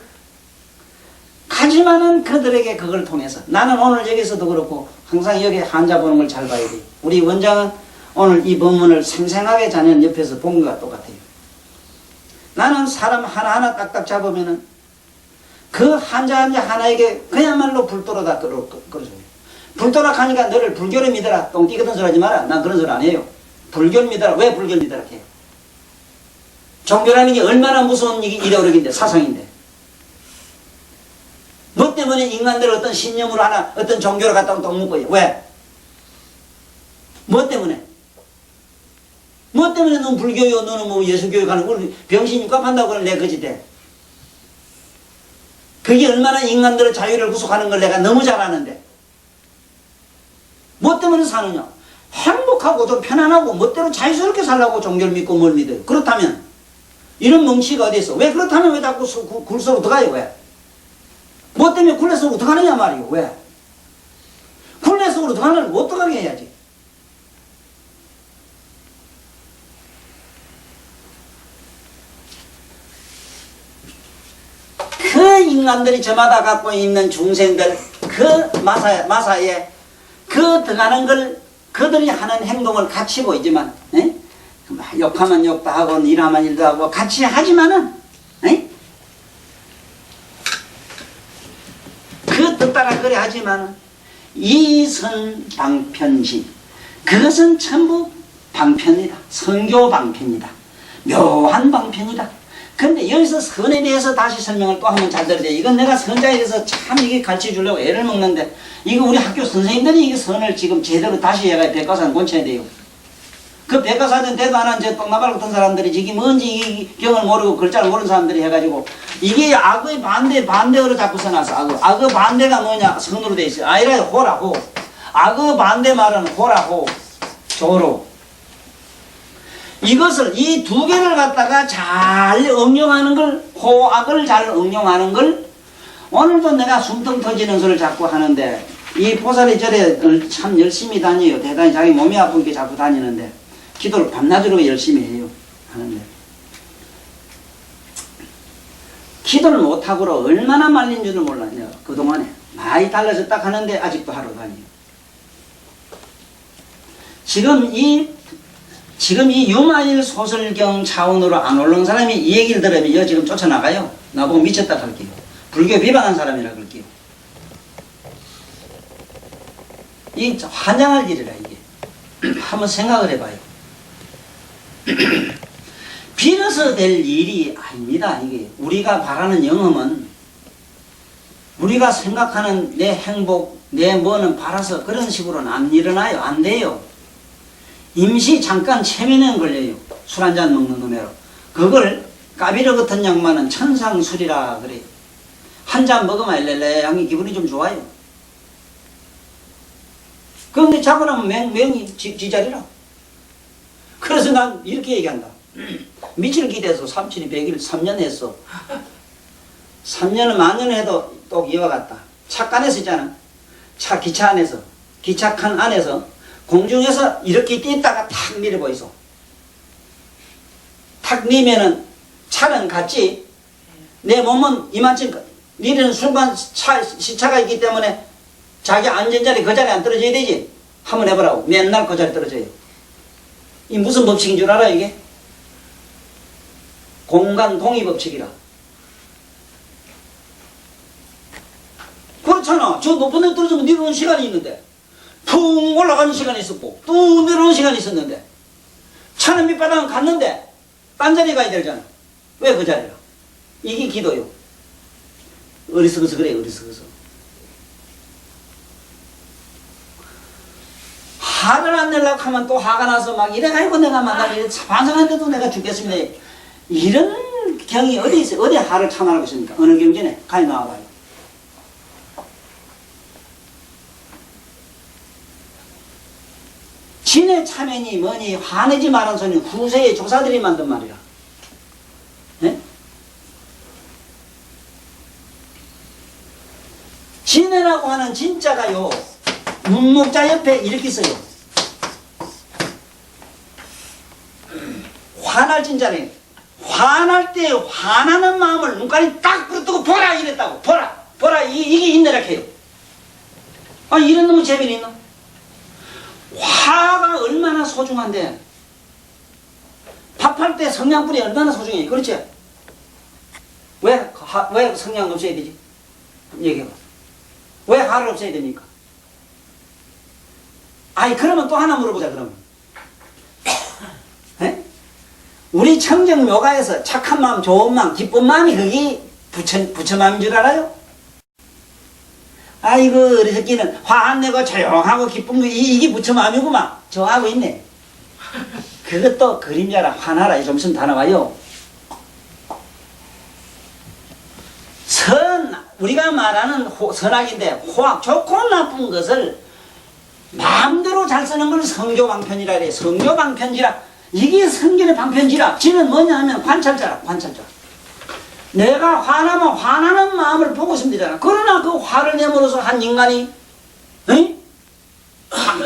하지만은 그들에게 그걸 통해서 나는 오늘 여기서도 그렇고 항상 여기 환자 보는 걸 잘 봐야 돼. 우리 원장은 오늘 이 법문을 생생하게 자넨 옆에서 본 것과 똑같아요. 나는 사람 하나하나 딱딱 잡으면은 그 환자 하나에게 그야말로 불도로다 끌어줘요. 불도락 하니까 너를 불교를 믿어라. 똥띠 같은 소리 하지 마라. 난 그런 소리 안 해요. 불교를 믿어라. 왜 불교를 믿어라 해요? 종교라는 게 얼마나 무서운 이데올로기인데 사상인데. 너 때문에 인간들 어떤 신념으로 하나 어떤 종교를 갖다가 똥 묻고요. 왜? 뭐 때문에? 뭐 때문에 넌 불교요 너는 뭐 예수교육 하는 거 병신 육갑한다고 그러면 내 거지대. 그게 얼마나 인간들의 자유를 구속하는 걸 내가 너무 잘 아는데 뭐 때문에 사느냐? 행복하고 좀 편안하고 멋대로 자유스럽게 살라고 종교를 믿고 뭘 믿어요. 그렇다면 이런 멍치가 어디 있어? 왜 그렇다면 왜 자꾸 굴 속으로 들어가요? 왜? 뭐 때문에 굴레 속으로 들어가느냐 말이요. 왜? 굴레 속으로 들어가는 걸 못 들어가게 해야지. 그 인간들이 저마다 갖고 있는 중생들 그 마사에 그 들어가는 걸 그들이 하는 행동을 같이 보이지만 욕하면 욕도 하고 일하면 일도 하고 같이 하지만은 그 뜻따라 그래 하지만은 이선방편시 그것은 전부 방편이다. 선교 방편이다. 묘한 방편이다. 근데 여기서 선에 대해서 다시 설명을 또 한번 잘 들어야 돼. 이건 내가 선자에 대해서 참 이게 가르쳐 주려고 애를 먹는데 이거 우리 학교 선생님들이 이 선을 지금 제대로 다시 해가 백과사는 고쳐야 돼요. 그 백과사는 대도 안 한 저 똥나발 같은 사람들이 지금 뭔지 이 경을 모르고 글자를 모르는 사람들이 해가지고 이게 악의 반대어로 자꾸 써놨어. 악의 반대가 뭐냐? 선으로 돼 있어요. 아니라 호라호. 악의 반대 말은 호라호. 조로. 이것을 이 두 개를 갖다가 잘 응용하는 걸 호악을 잘 응용하는 걸 오늘도 내가 숨통 터지는 소리를 자꾸 하는데 이 보살이 절에 참 열심히 다녀요. 대단히 자기 몸이 아픈 게 자꾸 다니는데 기도를 밤낮으로 열심히 해요. 하는데 기도를 못하고로 얼마나 말린 줄을 몰랐네요. 그동안에 많이 달라졌다 하는데 아직도 하러 다녀요. 지금 이 유마일 소설경 차원으로 안 올라온 사람이 이 얘기를 들으면 지금 쫓아나가요. 나보고 미쳤다 할게요. 불교 비방한 사람이라 그럴게요. 이 환장할 일이라 이게. 한번 생각을 해봐요. 빌어서 될 일이 아닙니다. 이게 우리가 바라는 영험은 우리가 생각하는 내 행복, 내 뭐는 바라서 그런 식으로는 안 일어나요. 안 돼요. 임시 잠깐 체면에 걸려요. 술 한잔 먹는 놈에로. 그걸 까비르 같은 양반은 천상술이라 그래요. 한 잔 먹으면 엘렐레하니 기분이 좀 좋아요. 그런데 자고 나면 맹이 지자리라. 그래서 난 이렇게 얘기한다. 미칠 기대서 삼칠이 100일 3년 했어. 3년을 만년을 해도 또 이와 같다. 차간에서 있잖아. 기차 안에서 기차칸 안에서 공중에서 이렇게 뛰다가 탁 밀어보이소. 탁 밀면은 차는 같지. 내 몸은 이만큼 밀는 순간 시차가 있기 때문에 자기 안전자리 그 자리에 안 떨어져야 되지. 한번 해보라고. 맨날 그 자리에 떨어져요. 이 무슨 법칙인 줄 알아 이게? 공간 동의 법칙이라. 그렇잖아. 저 높은 데 떨어지면 내려오는 시간이 있는데 푹 올라가는 시간이 있었고 또 내려오는 시간이 있었는데 차는 밑바닥은 갔는데 딴 자리에 가야 되잖아. 왜 그 자리라? 이게 기도요. 어리석어서 그래. 어리석어서. 화를 안 내려고 하면 또 화가 나서 막 이래가지고 내가 막 반성하는데도 내가 죽겠습니다. 이런 경이 어디 있어요? 어디 화를 참아내고 있습니까? 어느 경전에? 가히 나와봐요. 진의 참여니 뭐니 화내지 말은 소리는 후세의 조사들이 만든 말이야. 네? 진해라고 하는 진짜가요. 문목자 옆에 이렇게 써요. 화날 진짜네. 화날 때 화나는 마음을 눈깔이 딱 부르뜨고 보라 이랬다고. 보라 이게 인내라 해요. 아 이런 놈의 재미는 있나? 화가 얼마나 소중한데 밥할 때 성냥불이 얼마나 소중해. 그렇지? 왜 성냥 없애야 되지? 얘기해봐. 왜 화를 없애야 됩니까? 아니 그러면 또 하나 물어보자. 그러면 우리 청정묘가에서 착한 마음, 좋은 마음, 기쁜 마음이 그게 부처 마음인 줄 알아요? 아이고 우리 새끼는 화 안 내고 조용하고 기쁜 거 이게 부처 마음이구만. 좋아하고 있네. 그것도 그림자라. 화나라 좀 있으면 다 나와요. 우리가 말하는 선악인데 좋고 나쁜 것을 마음대로 잘 쓰는 걸 성교방편이라 그래. 성교방편지라. 이게 성경의 방편지라. 지는 뭐냐 하면 관찰자라. 관찰자. 내가 화나면 화나는 마음을 보고 있으면 되잖아. 그러나 그 화를 내므로서 한 인간이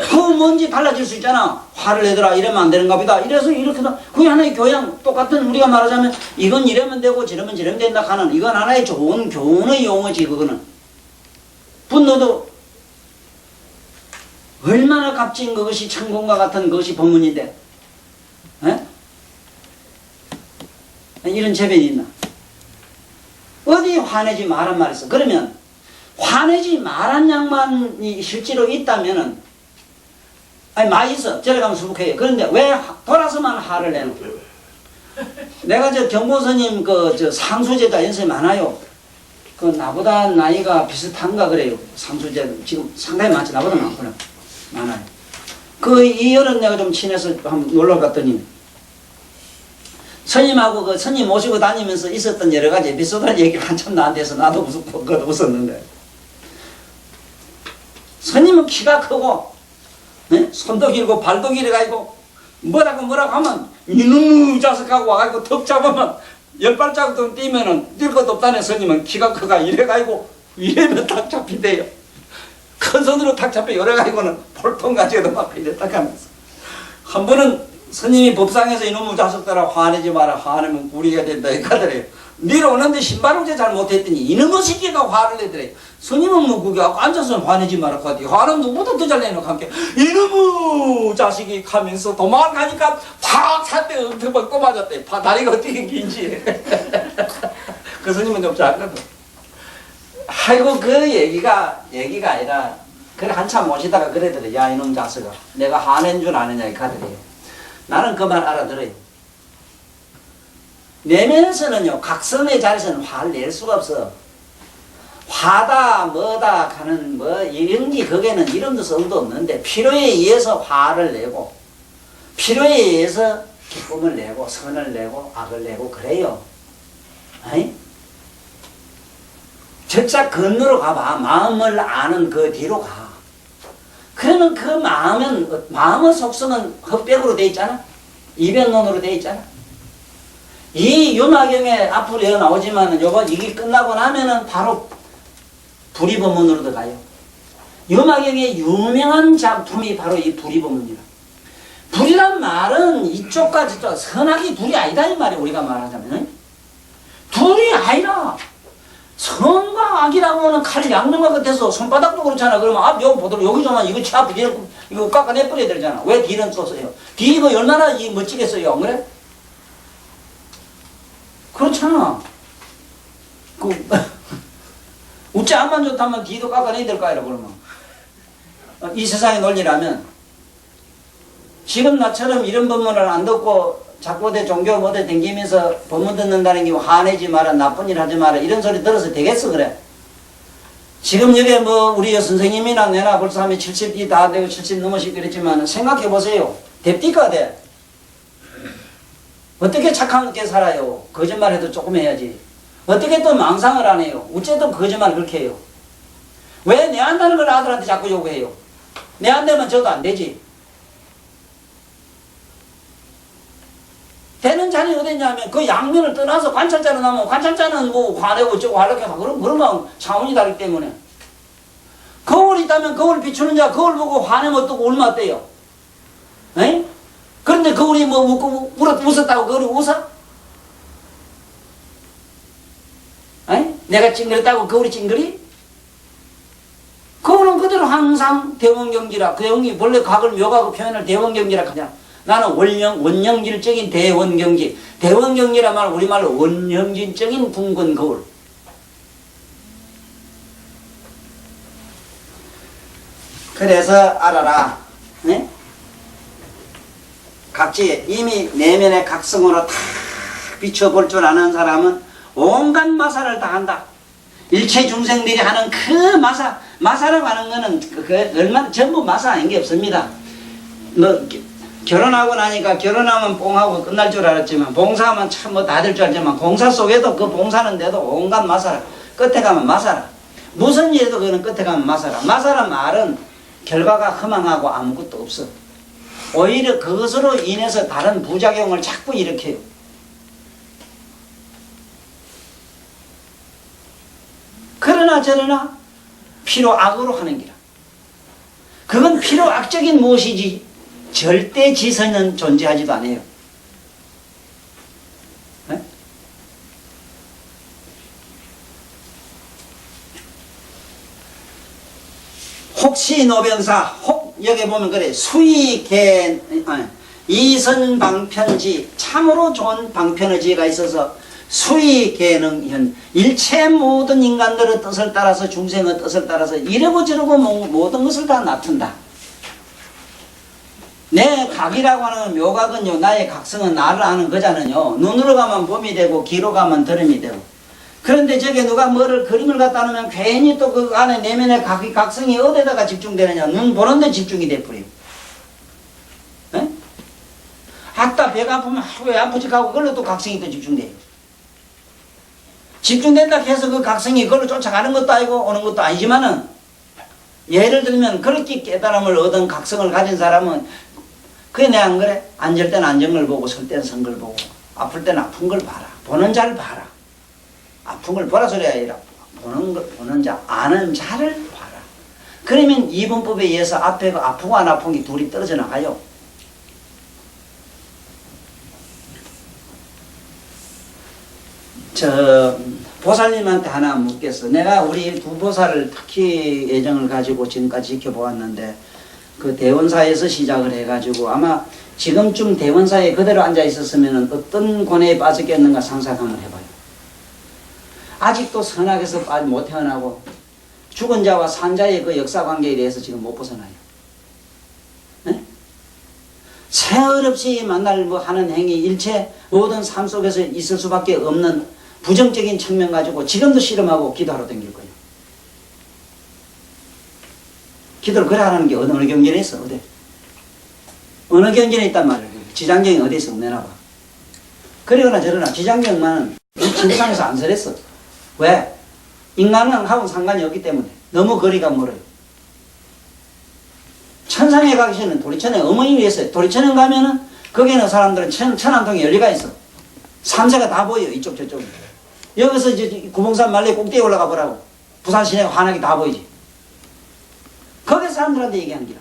그 뭔지 달라질 수 있잖아. 화를 내더라 이러면 안 되는가 보다. 이래서 이렇게 그게 하나의 교양. 똑같은 우리가 말하자면 이건 이러면 되고 저러면 저러면 된다 하는 이건 하나의 좋은 교훈의 용어지. 그거는 분노도 얼마나 값진 그것이 천공과 같은 그것이 법문인데 이런 재변이 있나? 어디 화내지 말란 말이 있어. 그러면 화내지 말한 양만이 실제로 있다면은 많이 있어. 저래 가면 수북해요. 그런데 왜 돌아서만 화를 내노? 내가 저 경보스님 저 상수제자 연세 많아요. 그 나보다 나이가 비슷한가 그래요. 상수제 지금 상당히 많지. 나보다 많구나. 많아요. 이 여름 내가 좀 친해서 한번 놀러 갔더니 스님하고 그 스님 모시고 다니면서 있었던 여러 가지 에피소드 얘기를 한참 나한테 해서 나도 웃었는데 스님은 키가 크고 손도 길고 발도 길어가지고 뭐라고 하면 이놈의 자식하고 와가지고 턱 잡으면 10발자국도 뛰면은 뛸 것도 없다네. 스님은 키가 크가 이래가지고 이래면 탁 잡힌대요. 큰 손으로 탁 잡혀 이래가지고는 볼통 가지고도 막 이래 딱 하면서 한 번은 스님이 법상에서 이놈의 자식들아 화내지 마라. 화내면 구리가 된다. 이까더래요. 내려오는데 신발용제 잘 못했더니 이놈의 새끼가 화를 내더래요. 스님은 뭐 그게 앉아서 화내지 마라 하더니 화는 누구보다 더 잘 내놓고 함께 이놈의 자식이 가면서 도망을 가니까 탁 샀대. 엄청 또 맞았대. 다리가 어떻게 긴지. 그 스님은 좀 작거든. 아이고 그 얘기가 아니라 그래 한참 모시다가 그러더래. 야 이놈 자식아 내가 화낸 줄 아느냐 이카더래요. 나는 그 말 알아들어요. 내면에서는요 각성의 자리에서는 화를 낼 수가 없어. 화다 뭐다 하는 뭐 이런지 거기에는 이름도 성도 없는데 필요에 의해서 화를 내고 필요에 의해서 기쁨을 내고 선을 내고 악을 내고 그래요. 아니? 적자 건너로 가봐. 마음을 아는 그 뒤로 가. 그러면 그 마음의 속성은 흑백으로 돼 있잖아. 이변론으로 돼 있잖아. 이 윤화경에 앞으로 나오지만은 이게 끝나고 나면은 바로 불이법문으로 들어가요. 유마경의 유명한 작품이 바로 이 불이법문이라. 불이란 말은 이쪽과 저쪽 선악이 둘이 아니다 이 말이에요. 우리가 말하자면 둘이 아니라 선과 악이라고 하는 칼 양념과 같아서 손바닥도 그렇잖아. 그러면 앞 여기 보도록 여기 좀만 이거 치아프 이거 깎아내버려야 되잖아. 왜 뒤는 썼어요? 뒤 이거 얼마나 멋지겠어요? 안 그래? 그렇잖아. 우째 앞만 좋다면 뒤도 깎아내야 될 거야 그러면. 이 세상의 논리라면 지금 나처럼 이런 법문을 안 듣고 자꾸 어디 종교 어디 댕기면서 법문 듣는다는 게 화내지 마라, 나쁜 일 하지 마라 이런 소리 들어서 되겠어 그래? 지금 여기 뭐 우리 선생님이나 내나 벌써 하면 70이 다 되고 70 넘으시고 그랬지만 생각해 보세요. 됩니까 돼? 어떻게 착하게 살아요? 거짓말해도 조금 해야지. 어떻게 또 망상을 안 해요? 어째도 거짓말 그렇게 해요? 왜 내 안다는 걸 아들한테 자꾸 요구해요? 내 안 되면 저도 안 되지. 되는 자리 어디냐면 그 양면을 떠나서 관찰자로 나면 관찰자는 뭐 화내고 어쩌고 하려고 하고 그런 건 차원이 다르기 때문에 거울이 있다면 거울 비추는 자 거울 보고 화내면 또 얼마 어때요? 에? 그런데 거울이 뭐 웃었다고 거울이 웃어? 에? 내가 찡그렸다고 거울이 찡그리? 거울은 그대로 항상 대원경지라 그 형이 본래 각을 묘하고 표현을 대원경지라 그냥 나는 원형질적인 대원경지. 대원경지란 말 우리말로 원형질적인 둥근 거울. 그래서 알아라. 네? 각지 이미 내면의 각성으로 탁 비춰볼 줄 아는 사람은 온갖 마사를 다 한다. 일체 중생들이 하는 그 마사라고 하는 거는 얼마나 전부 마사 아닌 게 없습니다. 뭐 결혼하고 나니까 결혼하면 뽕하고 끝날 줄 알았지만 봉사하면 참 뭐 다 될 줄 알지만 봉사 속에도 그 봉사는데도 온갖 마사라. 끝에 가면 마사라. 무슨 일에도 그는 끝에 가면 마사라. 마사라 말은 결과가 허망하고 아무것도 없어. 오히려 그것으로 인해서 다른 부작용을 자꾸 일으켜요. 그러나 저러나 필요악으로 하는 기라. 그건 필요악적인 무엇이지 절대 지선은 존재하지도 않아요. 네? 혹시 노변사 혹 여기 보면 그래 수의개 이선방편지 참으로 좋은 방편의지가 있어서 수의계능현 일체 모든 인간들의 뜻을 따라서 중생의 뜻을 따라서 이러고 저러고 모든 것을 다 놔둔다. 내 각이라고 하는 묘각은요 나의 각성은 나를 아는 거잖아요. 눈으로 가면 봄이 되고 귀로 가면 더름이 되고 그런데 저게 누가 뭐를 그림을 갖다 놓으면 괜히 또 그 안에 내면의 각성이 어디다가 집중되느냐 눈 보는 데 집중이 돼버려요. 아따 배가 아프면 왜 아프지 하고 그걸로 또 각성이 또 집중돼요. 집중된다 해서 그 각성이 그걸로 쫓아가는 것도 아니고 오는 것도 아니지만은 예를 들면 그렇게 깨달음을 얻은 각성을 가진 사람은 그게 내 안 그래? 앉을 때는 앉은 걸 보고 설 때는 선 걸 보고 아플 때는 아픈 걸 봐라. 보는 자를 봐라. 아픈 걸 보라 소리 아니라 보는 자 아는 자를 봐라. 그러면 이분법에 의해서 앞에 그 아프고 안 아픈 게 둘이 떨어져 나가요. 저 보살님한테 하나 묻겠어. 내가 우리 두 보살을 특히 애정을 가지고 지금까지 지켜보았는데 그 대원사에서 시작을 해가지고 아마 지금쯤 대원사에 그대로 앉아 있었으면 어떤 고뇌에 빠졌겠는가 상상 한번 해봐요. 아직도 선악에서 못 태어나고 죽은 자와 산자의 그 역사관계에 대해서 지금 못 벗어나요. 네? 세월 없이 만날 뭐 하는 행위 일체 모든 삶 속에서 있을 수밖에 없는 부정적인 측면 가지고 지금도 실험하고 기도하러 다닐 거예요. 기도를 그래 하는 게 어느 경전에 있어? 어디? 어느 경전에 있단 말이에요. 지장경이 어디 있어? 내놔봐. 그러거나 저러나 지장경만은 진상에서 안 설했어. 왜? 인간은 하고 상관이 없기 때문에 너무 거리가 멀어요. 천상에 가기 전에 도리천에 어머니 위해서 도리천에 가면은 거기는 사람들은 천안통에 열리가 있어. 삼세가 다 보여. 이쪽 저쪽. 여기서 이제 구봉산 말레 꼭대기에 올라가 보라고. 부산 시내가 환하게 다 보이지. 사람들한테 얘기한 기라.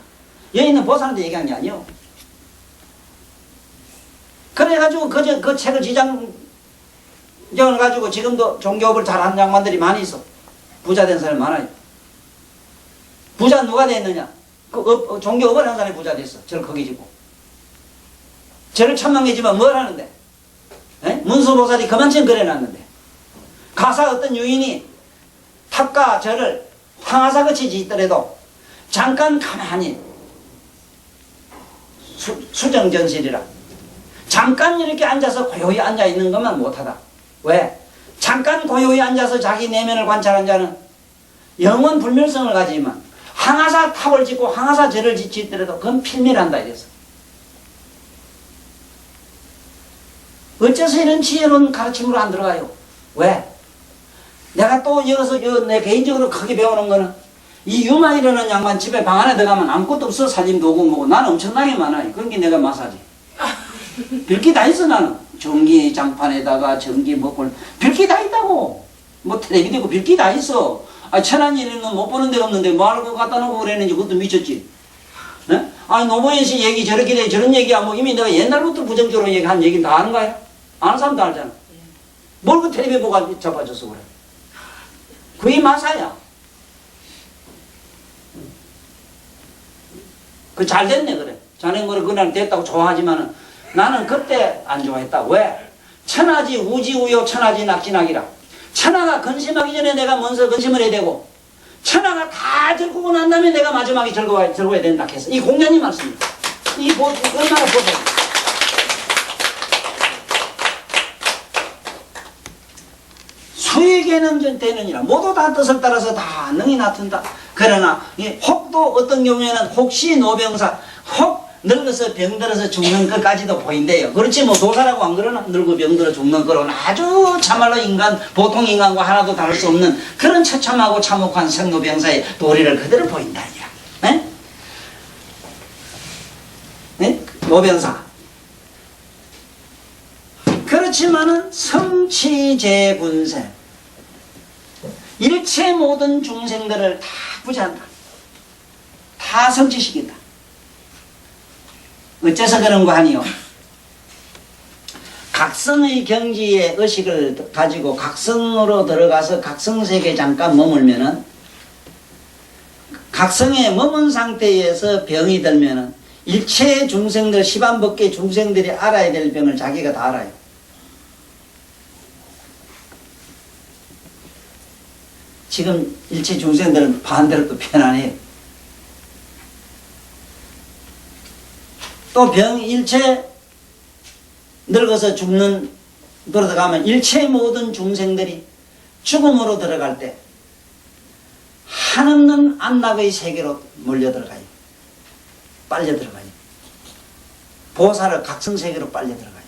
여기 있는 보살한테 얘기한 게 아니요. 그래가지고 그 책을 지장을 가지고 지금도 종교업을 잘하는 양반들이 많이 있어. 부자 된 사람이 많아요. 부자 누가 됐느냐? 종교업을 하는 사람이 부자 됐어. 저를 거기 지고. 저를 천만 개지만 뭘 하는데? 에? 문수보살이 그만큼 그래놨는데. 가사 어떤 유인이 탑과 절을 황하사같이 짓더라도 잠깐 가만히 수정전실이라 잠깐 이렇게 앉아서 고요히 앉아있는 것만 못하다. 왜? 잠깐 고요히 앉아서 자기 내면을 관찰한 자는 영원 불멸성을 가지지만 항하사 탑을 짓고 항하사 절을 짓더라도 그건 필멸한다 이래서. 어째서 이런 지혜로운 가르침으로 안 들어가요? 왜? 내가 또 여기서 내 개인적으로 크게 배우는 거는 이 유마이라는 양반 집에 방 안에 들어가면 아무것도 없어. 살림도 오고 뭐고 나는 엄청나게 많아요. 그런 게 내가 마사지. 별게 다 있어 나는. 전기 장판에다가 전기 먹고 별게 다 있다고. 뭐 텔레비도 있고 별게 다 있어. 아 천안일에는 못 보는 데가 없는데 뭐하러 그거 갖다 놓고 그랬는지 그것도 미쳤지. 네? 아니 노무현 씨 얘기 저렇게 돼 저런 얘기야 뭐 이미 내가 옛날부터 부정적으로 얘기한 얘기는 다 아는 거야. 아는 사람도 알잖아. 뭘 그 텔레비 보고 잡아줘서 그래. 그게 마사야. 그 잘 됐네 그래. 자네 그래 그날 됐다고 좋아하지만은 나는 그때 안 좋아했다. 왜? 천하지 우지우요 천하지 낙진학이라. 천하가 근심하기 전에 내가 먼저 근심을 해야 되고 천하가 다 즐거고 난 다음에 내가 마지막에 즐거워야 된다 해서 이 공연이 많습니다. 이 얼마나 보세요. 수에게는 되느니라. 모두 다 뜻을 따라서 다 능히 나튼다. 그러나 혹도 어떤 경우에는 혹시 노병사 혹 늙어서 병들어서 죽는 것까지도 보인대요. 그렇지 뭐 도사라고 안 그러나? 늙어 병들어 죽는 거로는 아주 참말로 보통 인간과 하나도 다를 수 없는 그런 처참하고 참혹한 생로병사의 도리를 그대로 보인다. 네? 네? 노병사. 그렇지만은 성취제군세 일체 모든 중생들을 다 구제한다. 다 성취시킨다. 어째서 그런 거 아니요? 각성의 경지의 의식을 가지고 각성으로 들어가서 각성세계에 잠깐 머물면은 각성에 머문 상태에서 병이 들면은 일체 중생들 10万법계 중생들이 알아야 될 병을 자기가 다 알아요. 지금 일체 중생들은 반대로 또 편안해요. 또 일체 늙어서 죽는 들어가면 일체 모든 중생들이 죽음으로 들어갈 때 한없는 안락의 세계로 몰려 들어가요. 빨려 들어가요. 보살의 각성세계로 빨려 들어가요.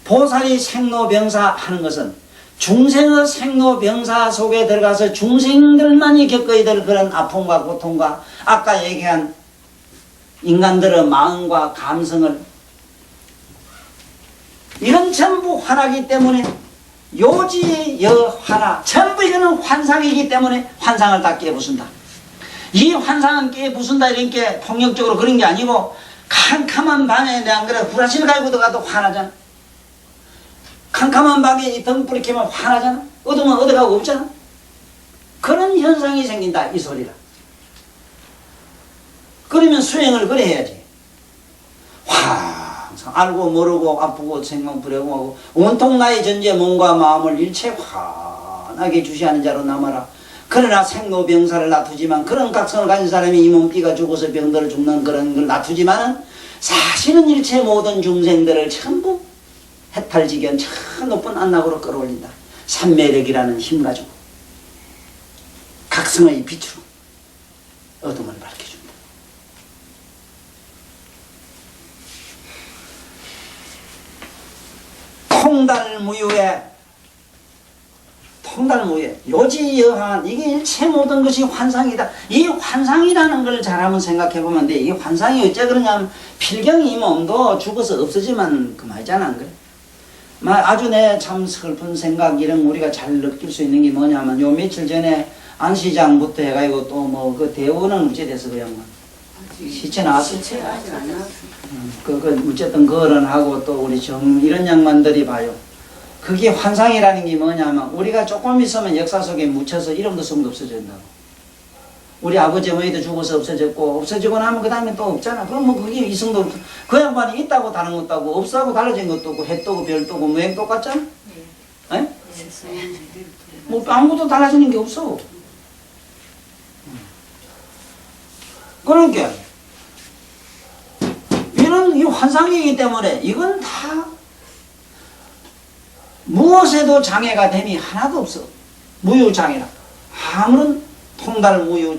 보살이 생로병사 하는 것은 중생의 생로병사 속에 들어가서 중생들만이 겪어야 될 그런 아픔과 고통과 아까 얘기한 인간들의 마음과 감성을 이건 전부 화나기 때문에 요지여 화나 전부 이거는 환상이기 때문에 환상을 다 깨부순다. 이 환상은 깨부순다 이런 게 폭력적으로 그런 게 아니고 캄캄한 밤에 내가 안 그래 후라시를 갈고 들어가도 화나잖아. 캄캄한 밤에 이 등불이 켜면 화나잖아. 어두우면 어디가고 없잖아. 그런 현상이 생긴다 이 소리라. 그러면 수행을 그래 해야지. 항상 알고 모르고 아프고 생각 불행하고 온통 나의 전제 몸과 마음을 일체 환하게 주시하는 자로 남아라. 그러나 생로병사를 놔두지만 그런 각성을 가진 사람이 이 몸띠가 죽어서 병들어 죽는 그런 걸 놔두지만은 사실은 일체 모든 중생들을 전부 해탈지견 저 높은 안락으로 끌어올린다. 삼매력이라는 힘 가지고 각성의 빛으로 어둠을 밝혀준다. 통달무유에 요지여한 이게 일체 모든 것이 환상이다. 이 환상이라는 걸 잘 한번 생각해 보면 돼. 이 환상이 어째 그러냐면 필경이 몸도 죽어서 없어지만 그 말이잖아. 안 그래? 아주 내 참 슬픈 생각 이런 우리가 잘 느낄 수 있는 게 뭐냐면 요 며칠 전에 안시장부터 해가지고 또 뭐 그 대우는 어찌 됐어 그 양반? 시체 나왔어? 실체가 아직 안 나왔어. 어쨌든 그거는 하고 또 우리 이런 양반들이 봐요. 그게 환상이라는 게 뭐냐면 우리가 조금 있으면 역사 속에 묻혀서 이름도 성도 없어진다고. 우리 아버지 어머니도 죽어서 없어졌고 없어지고 나면 그 다음에 또 없잖아. 그럼 뭐 그게 이성도 그 양반이 있다고 다른 것도 하고 없어하고 달라진 것도 없고 해 뜨고 별 뜨고 모양 똑같잖아. 에? 뭐 아무것도 달라지는 게 없어. 그러니까 이런 이 환상이기 때문에 이건 다 무엇에도 장애가 됨이 하나도 없어. 무유장애라. 아무런 통달 무유,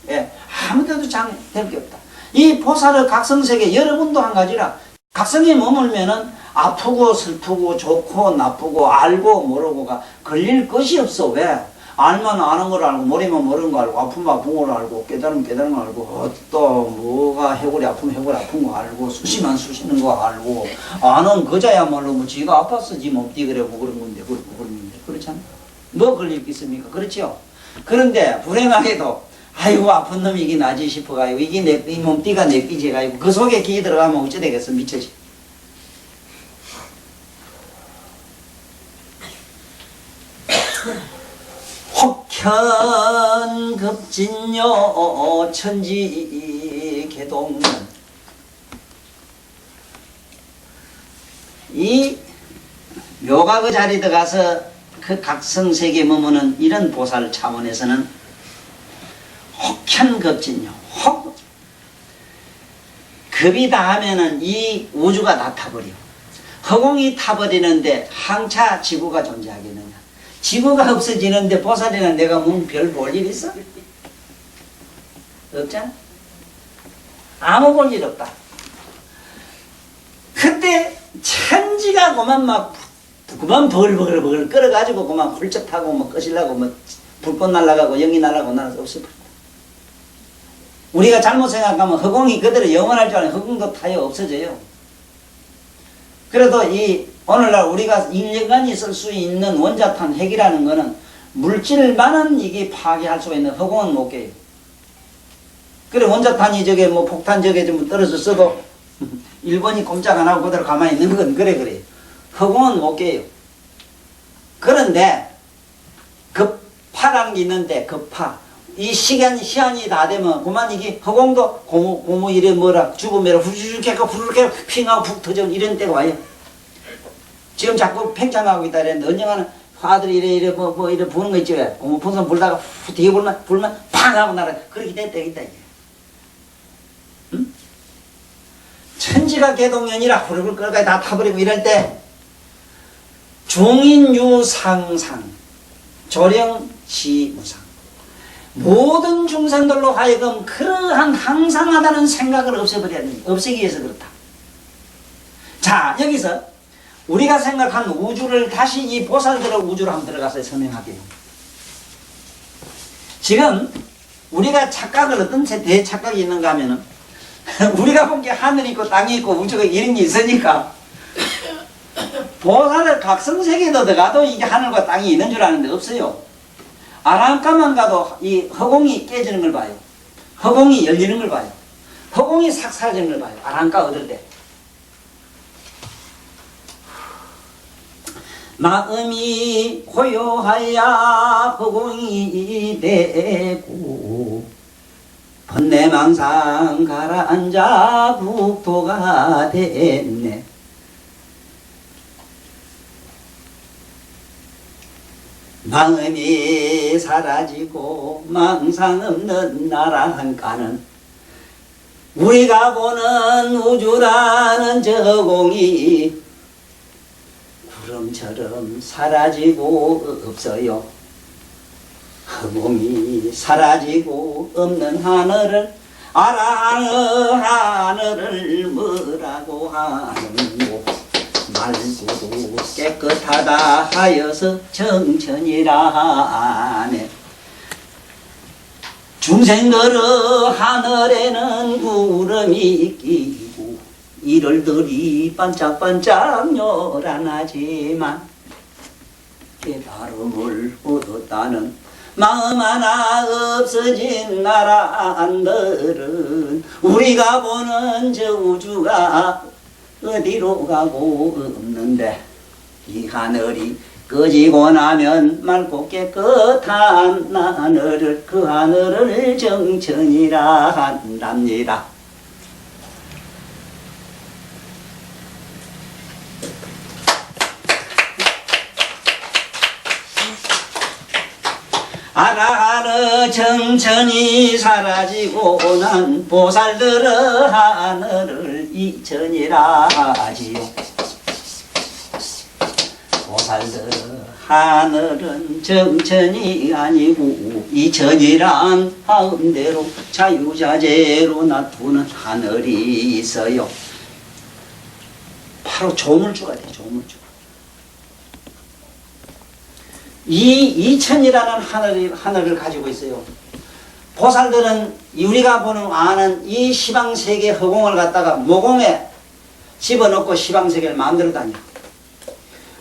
예, 아무 데도 장애 될 게 없다. 이 보살의 각성세계 여러분도 한 가지라. 각성에 머물면은 아프고 슬프고 좋고 나쁘고 알고 모르고가 걸릴 것이 없어. 왜? 알면 아는 걸 알고 모르면 모르는 거 알고 아프면 아픈 걸 알고 깨달으면 깨달은 거 알고 또 뭐가 해골이 아프면 해골이 아픈 거 알고 쑤시면 쑤시는 거 알고 아는 그자야말로 뭐 지가 아팠어 지 몸띠 그래 뭐 그런 건데 그렇고 그런 건데 그렇잖아. 뭐 걸릴 게 있습니까? 그렇지요. 그런데 불행하게도 아이고 아픈 놈이 이게 나지 싶어가지고 이게 이 몸띠가 내 끼지가지고 그 속에 기 들어가면 어찌 되겠어 미쳐지. 혹현급진여 천지개동문 이 묘가 그 자리에 들어가서 그 각성세계에 머무는 이런 보살 차원에서는 혹현급진여 혹 급이 닿으면은 이 우주가 다 타버려. 허공이 타버리는데 항차 지구가 존재하겠느냐. 지구가 없어지는데 보살이나 내가 뭐 별 볼 일 있어? 없잖아? 아무 볼 일 없다. 그때 천지가 그만 버글버글 끓어가지고 그만 훌쩍 타고 뭐 꺼질라고 뭐 불꽃 날아가고 영이 날아가고 나서 없어버려. 우리가 잘못 생각하면 허공이 그대로 영원할 줄 알았는데 허공도 타요 없어져요. 그래도 이 오늘날 우리가 1년간이 쓸 수 있는 원자탄 핵이라는 거는 물질만은 이게 파괴할 수가 있는 허공은 못 깨요. 그래 원자탄이 저게 뭐 폭탄 저게 좀 떨어졌어도 일본이 꼼짝 안 하고 그대로 가만히 있는 건 그래. 허공은 못 깨요. 그런데 급파라는 게 있는데 급파. 이 시한이 다 되면 그만 이게 허공도 고무 이래 뭐라 죽으면 후주죽 해가 후루룩 핑하고 푹 터져 이런 때가 와요. 지금 자꾸 팽창하고 있다 그랬는데 언젠가는 화들이 이래 뭐 이래 부는 거 있지 왜? 고무 풍선 불다가 뒤에 불면 팡 하고 날아. 그렇게 될 때가 있다 이게. 응? 천지가 개동연이라 후루룩 끌까지 다 타버리고 이럴 때 중인유상상 조령시무상 모든 중생들로 하여금 그러한 항상하다는 생각을 없애기 위해서 그렇다. 자, 여기서 우리가 생각한 우주를 다시 이 보살들의 우주로 한번 들어가서 설명할게요. 지금 우리가 착각을 어떤 대착각이 있는가 하면은 우리가 본 게 하늘이 있고 땅이 있고 우주가 이런 게 있으니까 보살의 각성세계에 들어가도 이게 하늘과 땅이 있는 줄 아는데 없어요. 아랑가만 가도 이 허공이 깨지는 걸 봐요. 허공이 열리는 걸 봐요. 허공이 싹 사라지는 걸 봐요. 아랑가 얻을 때. 마음이 고요하야 허공이 되고 번뇌망상 가라앉아 국토가 됐네. 마음이 사라지고 망상 없는 나라한가는 우리가 보는 우주라는 저 공이 구름처럼 사라지고 없어요. 허공이 사라지고 없는 하늘을 하늘을 뭐라고 하는고 말고도 깨끗하다 하여서 정천이라네. 중생들의 하늘에는 구름이 끼고 이럴들이 반짝반짝 요란하지만 깨달음을 얻었다는 마음 하나 없어진 나라들은 우리가 보는 저 우주가 어디로 가고 없는데 이 하늘이 꺼지고 나면 맑고 깨끗한 하늘을 그 하늘을 정천이라 한답니다. 아라하르 정천이 사라지고 난 보살들의 하늘을 이천이라 하지요. 보살들의 하늘은 정천이 아니고 이천이란 마음대로 자유자재로 놔두는 하늘이 있어요. 바로 조물주가 돼, 조물주. 이 이천이라는 하늘을 가지고 있어요. 보살들은 우리가 아는 이 시방세계 허공을 갖다가 모공에 집어넣고 시방세계를 만들어 다녀.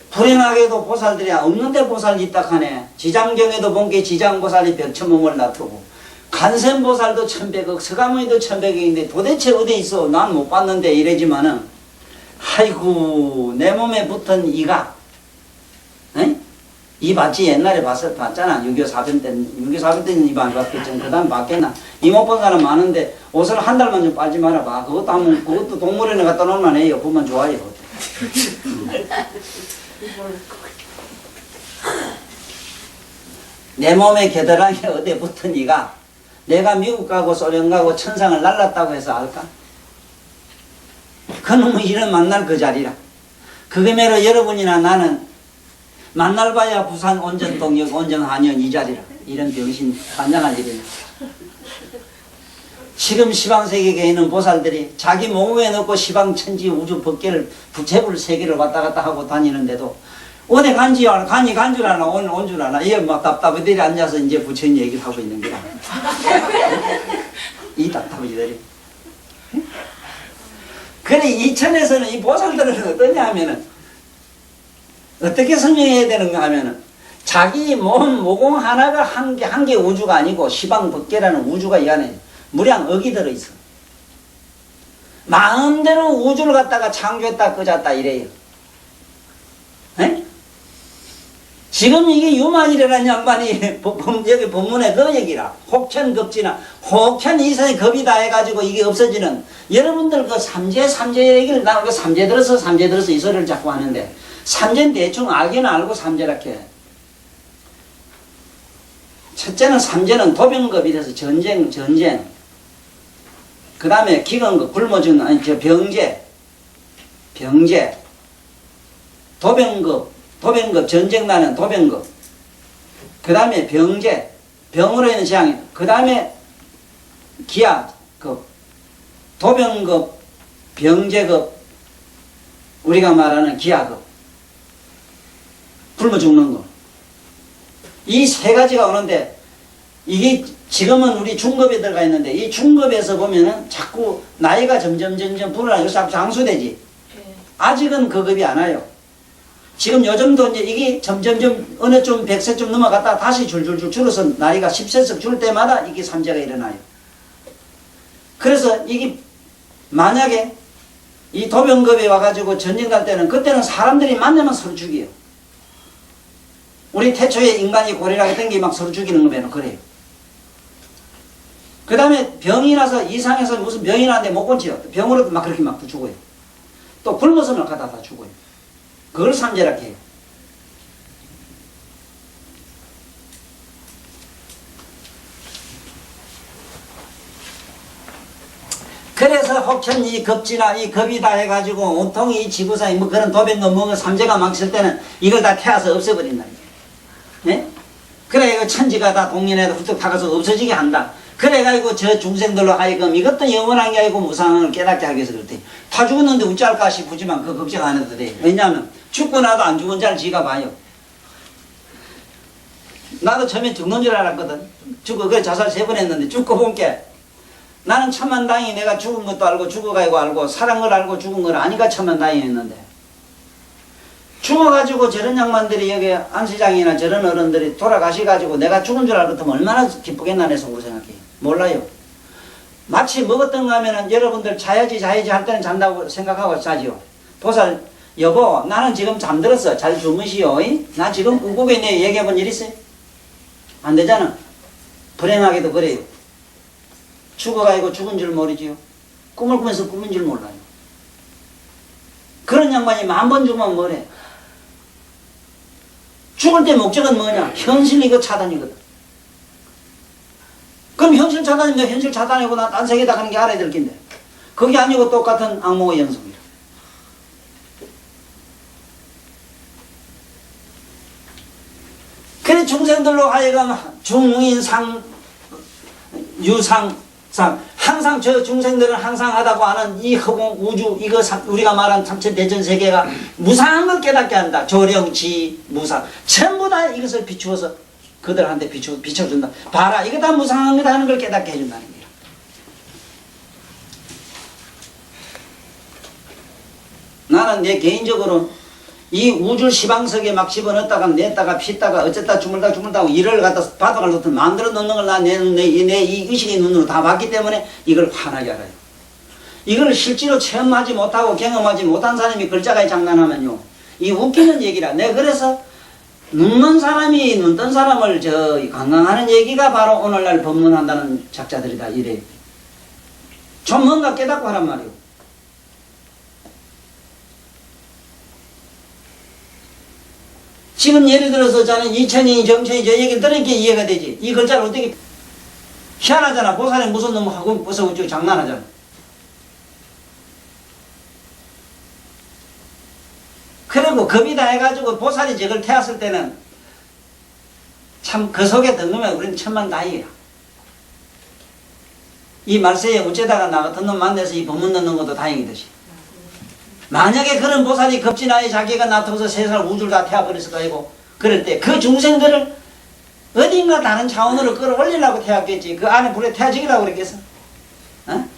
불행하게도 보살들이 없는데 보살이 있다 하네. 지장경에도 본 게 지장보살이 벽천몸을 놔두고 간센보살도 1100억, 서가모니도 1100억인데 도대체 어디 있어? 난 못 봤는데 이러지만은 아이고 내 몸에 붙은 이가 에? 이 봤지? 옛날에 봤잖아. 6.25 사변 때는. 6.25 사변 때는 이거 안 봤겠지. 그 다음 봤겠나? 이 못 본 사람 많은데 옷을 한 달만 좀 빨지 말아봐. 그것도 동물원에 갖다 놓으면 해요. 보면 좋아요. 내 몸에 겨드랑이 어디에 붙은 이가 내가 미국 가고 소련 가고 천상을 날랐다고 해서 알까? 그놈의 이름 만날 그 자리라. 그게매로 여러분이나 나는 만날 봐야 부산 온전 동역 온전 한연 이 자리라. 이런 병신 환장할 일이네. 지금 시방세계에 있는 보살들이 자기 몸에 넣고 시방천지 우주 법계를 부채불 세계를 왔다 갔다 하고 다니는데도 어디 간줄 아나 오늘 온 줄 아나 이게 막 답답해들이 앉아서 이제 부처님 얘기를 하고 있는 거야. 이 답답해들이. 그래 이천에서는 이 보살들은 어떠냐 하면은 어떻게 설명해야 되는가 하면은 자기 몸 모공 하나가 한 개 우주가 아니고 시방 법계라는 우주가 이 안에 무량 억이 들어있어. 마음대로 우주를 갖다가 창조했다 끄졌다 이래요. 에? 지금 이게 유만이라는 양반이 여기 본문에 그 얘기라. 혹천급지나 혹천 이상의 겁이 다 해가지고 이게 없어지는 여러분들 그 삼재 얘기를 나오고 삼재 들어서 이 소리를 자꾸 하는데 삼재는 대충 알기는 알고 삼재라 해. 첫째는 삼재는 도병급이라서 전쟁. 그 다음에 기근급, 굶어 죽는, 아니, 병재. 도병급, 전쟁 나는 도병급. 그 다음에 병재, 병으로 인한 재앙이. 그 다음에 기하급, 도병급, 병재급, 우리가 말하는 기하급. 굶어 죽는 거. 이 세 가지가 오는데, 이게 지금은 우리 중급에 들어가 있는데 이 중급에서 보면은 자꾸 나이가 점점 불어나고 자꾸 장수되지. 아직은 그 급이 안 와요. 지금 요즘도 이제 이게 점점 어느 좀 100세 좀 넘어갔다가 다시 줄줄줄 줄어서 나이가 10세씩 줄 때마다 이게 삼재가 일어나요. 그래서 이게 만약에 이 도병급에 와가지고 전쟁 갈 때는 그때는 사람들이 만나면 서로 죽여요. 우리 태초에 인간이 고리라고 했던 게 막 서로 죽이는 거면 그래요. 그 다음에 병이 나서 이상해서 무슨 병이 나는데 못 고치요. 병으로도 막 그렇게 막 죽어요. 또 굶어서 막 가다 다 죽어요. 그걸 삼재라 해요. 그래서 혹천 이 겁지나 이 겁이 다 해가지고 온통 이 지구상에 뭐 그런 도병급 먹은 삼재가 막 있을 때는 이걸 다 태워서 없애버린다. 네? 그래 이거 천지가 다 동년에도 훌쩍 타가서 없어지게 한다. 그래가지고 저 중생들로 하여금 이것도 영원한 게 아니고 무상을 깨닫게 하기 위해서 그렇대. 다 죽었는데 어쩔까 싶지만 그 걱정 안 해도 돼. 왜냐하면 죽고 나도 안 죽은 자를 지가 봐요. 나도 처음에 죽는 줄 알았거든. 그래 자살 3번 했는데 죽고 본 게 나는 천만다행히 내가 죽은 것도 알고 죽어가고 알고 살은 걸 알고 죽은 걸 아니까 천만다행히 했는데 죽어가지고 저런 양반들이 여기 안시장이나 저런 어른들이 돌아가셔가지고 내가 죽은 줄 알고 같으면 얼마나 기쁘겠나 내 속으로 생각해. 몰라요. 마치 먹었던가 하면은 여러분들 자야지 할 때는 잔다고 생각하고 자지요. 보살 여보 나는 지금 잠들었어. 잘 주무시오. 나 지금 꿈꾸고 있네. 얘기해본 일 있어요? 안 되잖아. 불행하게도 그래요. 죽어가지고 죽은 줄 모르지요. 꿈을 꾸면서 꿈인 줄 몰라요. 그런 양반이 10,000번 죽으면 뭐래? 죽을 때 목적은 뭐냐? 현실 이거 차단이거든. 그럼 현실 차단인데 현실 차단이고 나 딴 세계다 가는 게 알아야 될 텐데 그게 아니고 똑같은 악몽의 연속이라. 그래 중생들로 하여금 중인상 유상 상 항상 저 중생들은 항상 하다고 하는 이 허공 우주 이거 우리가 말한 삼체 대전 세계가 무상한 걸 깨닫게 한다. 조령지 무상 전부 다 이것을 비추어서 그들한테 비춰준다. 봐라 이거 다 무상한 거다 하는 걸 깨닫게 해준다는 거야. 나는 내 개인적으로 이 우주 시방석에 막 집어넣었다가 냈다가 피다가 어쨌다 주물다고 이를 갖다 바닥을 놓든 만들어 놓는 걸 내 이 의식의 눈으로 다 봤기 때문에 이걸 환하게 알아요. 이걸 실제로 체험하지 못하고 경험하지 못한 사람이 글자가 장난하면요 이 웃기는 얘기라. 내가 그래서 눈먼 사람이 눈뜬 사람을 관광하는 얘기가 바로 오늘날 법문한다는 작자들이다 이래. 좀 뭔가 깨닫고 하란 말이오. 지금 예를 들어서 저는 이천이 정천이 저 얘기를 들으니까 이해가 되지. 이 글자를 어떻게 희한하잖아. 보살이 무슨 놈 하고 무슨 우주 장난하잖아. 그리고 겁이 다 해가지고 보살이 저걸 태웠을 때는 참 그 속에 든놈에 우리는 천만다행이야. 이 말세에 어째다가 나 같은 놈 만나서 이 법문 넣는 것도 다행이듯이. 만약에 그런 보살이 겁진아에 자기가 나타나서 세상 우주를 다 태워버렸을 거이고 그럴 때 그 중생들을 어딘가 다른 차원으로 끌어올리려고 태웠겠지. 그 안에 불에 태워지기라고 그랬겠어. 어?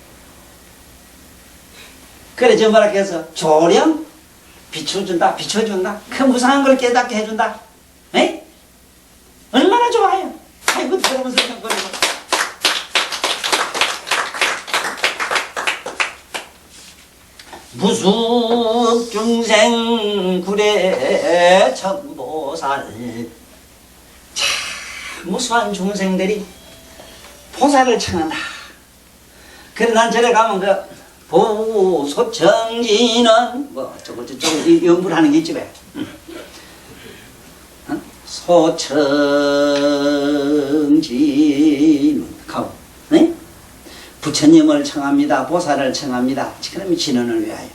그래 저 뭐라 해서 조령 비춰준다 그 무상한 걸 깨닫게 해준다. 에? 얼마나 좋아요. 아이고 들으면서 생각거리고 무숙 중생 구례 천보살. 참 무수한 중생들이 보살을 청한다. 그래 난 저래 가면 그 보소청지는 뭐 저거 연구를 하는 게 있지 왜? 소청지는 가고 네? 부처님을 청합니다. 보살을 청합니다. 그러면 진언을 위하여.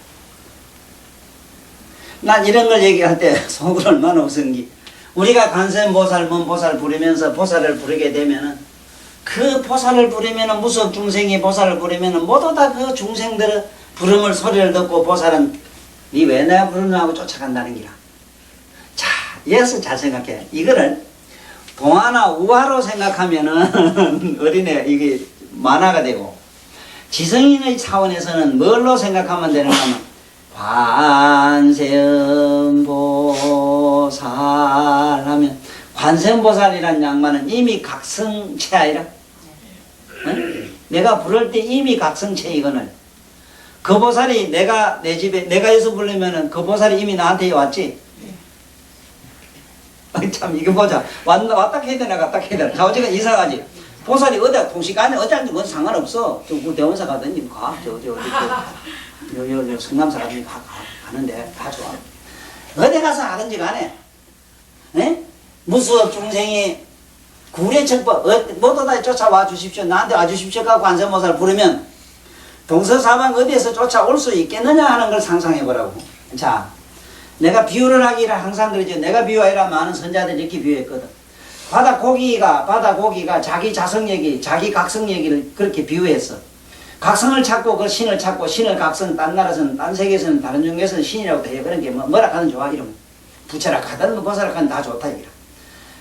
난 이런 걸 얘기할 때 속을 얼마나 웃은기. 우리가 관세음보살, 문보살 부르면서 보살을 부르게 되면은 그 보살을 부르면은 무속 중생이 보살을 부르면은 모두 다 그 중생들의 부름을 소리를 듣고 보살은 니 왜 내가 부르냐고 쫓아간다는 기라. 자, 여기서 잘 생각해. 이거를 동화나 우화로 생각하면은 어린애 이게 만화가 되고 지성인의 차원에서는 뭘로 생각하면 되는가 하면 관세음보살 하면 관세음보살이란 양반은 이미 각성체아이라. 응? 내가 부를 때 이미 각성체이거늘. 그 보살이 내가 내 집에 내가 여기서 부르면은 그 보살이 이미 나한테 왔지. 참 이거 보자. 왔다 해야 되나 갔다 해야 되나. 자 어제가 이사가지. 보살이 어디야 통시간에 어디 앉는 건 상관없어. 그 대원사 가든지 가. 저 성남 사람이 가는데 다 좋아. 어디 가서 하든지 간에. 에? 무수업 중생이 구례척법 모두 다 쫓아와 주십시오. 나한테 와주십시오. 하고 관세음보살 부르면 동서사방 어디에서 쫓아올 수 있겠느냐 하는 걸 상상해보라고. 자, 내가 비유를 하기를 항상 그러죠. 내가 비유하리라 많은 선자들이 이렇게 비유했거든. 바다 고기가 자기 자성 얘기, 자기 각성 얘기를 그렇게 비유했어. 각성을 찾고 그 신을 찾고 신을 각성, 딴 나라에서는, 딴 세계에서는, 다른 종교에서는 신이라고 돼. 그런 게 뭐라 하든 좋아, 이러면. 부처라 하든 보살라 하든 다 좋다, 이거라.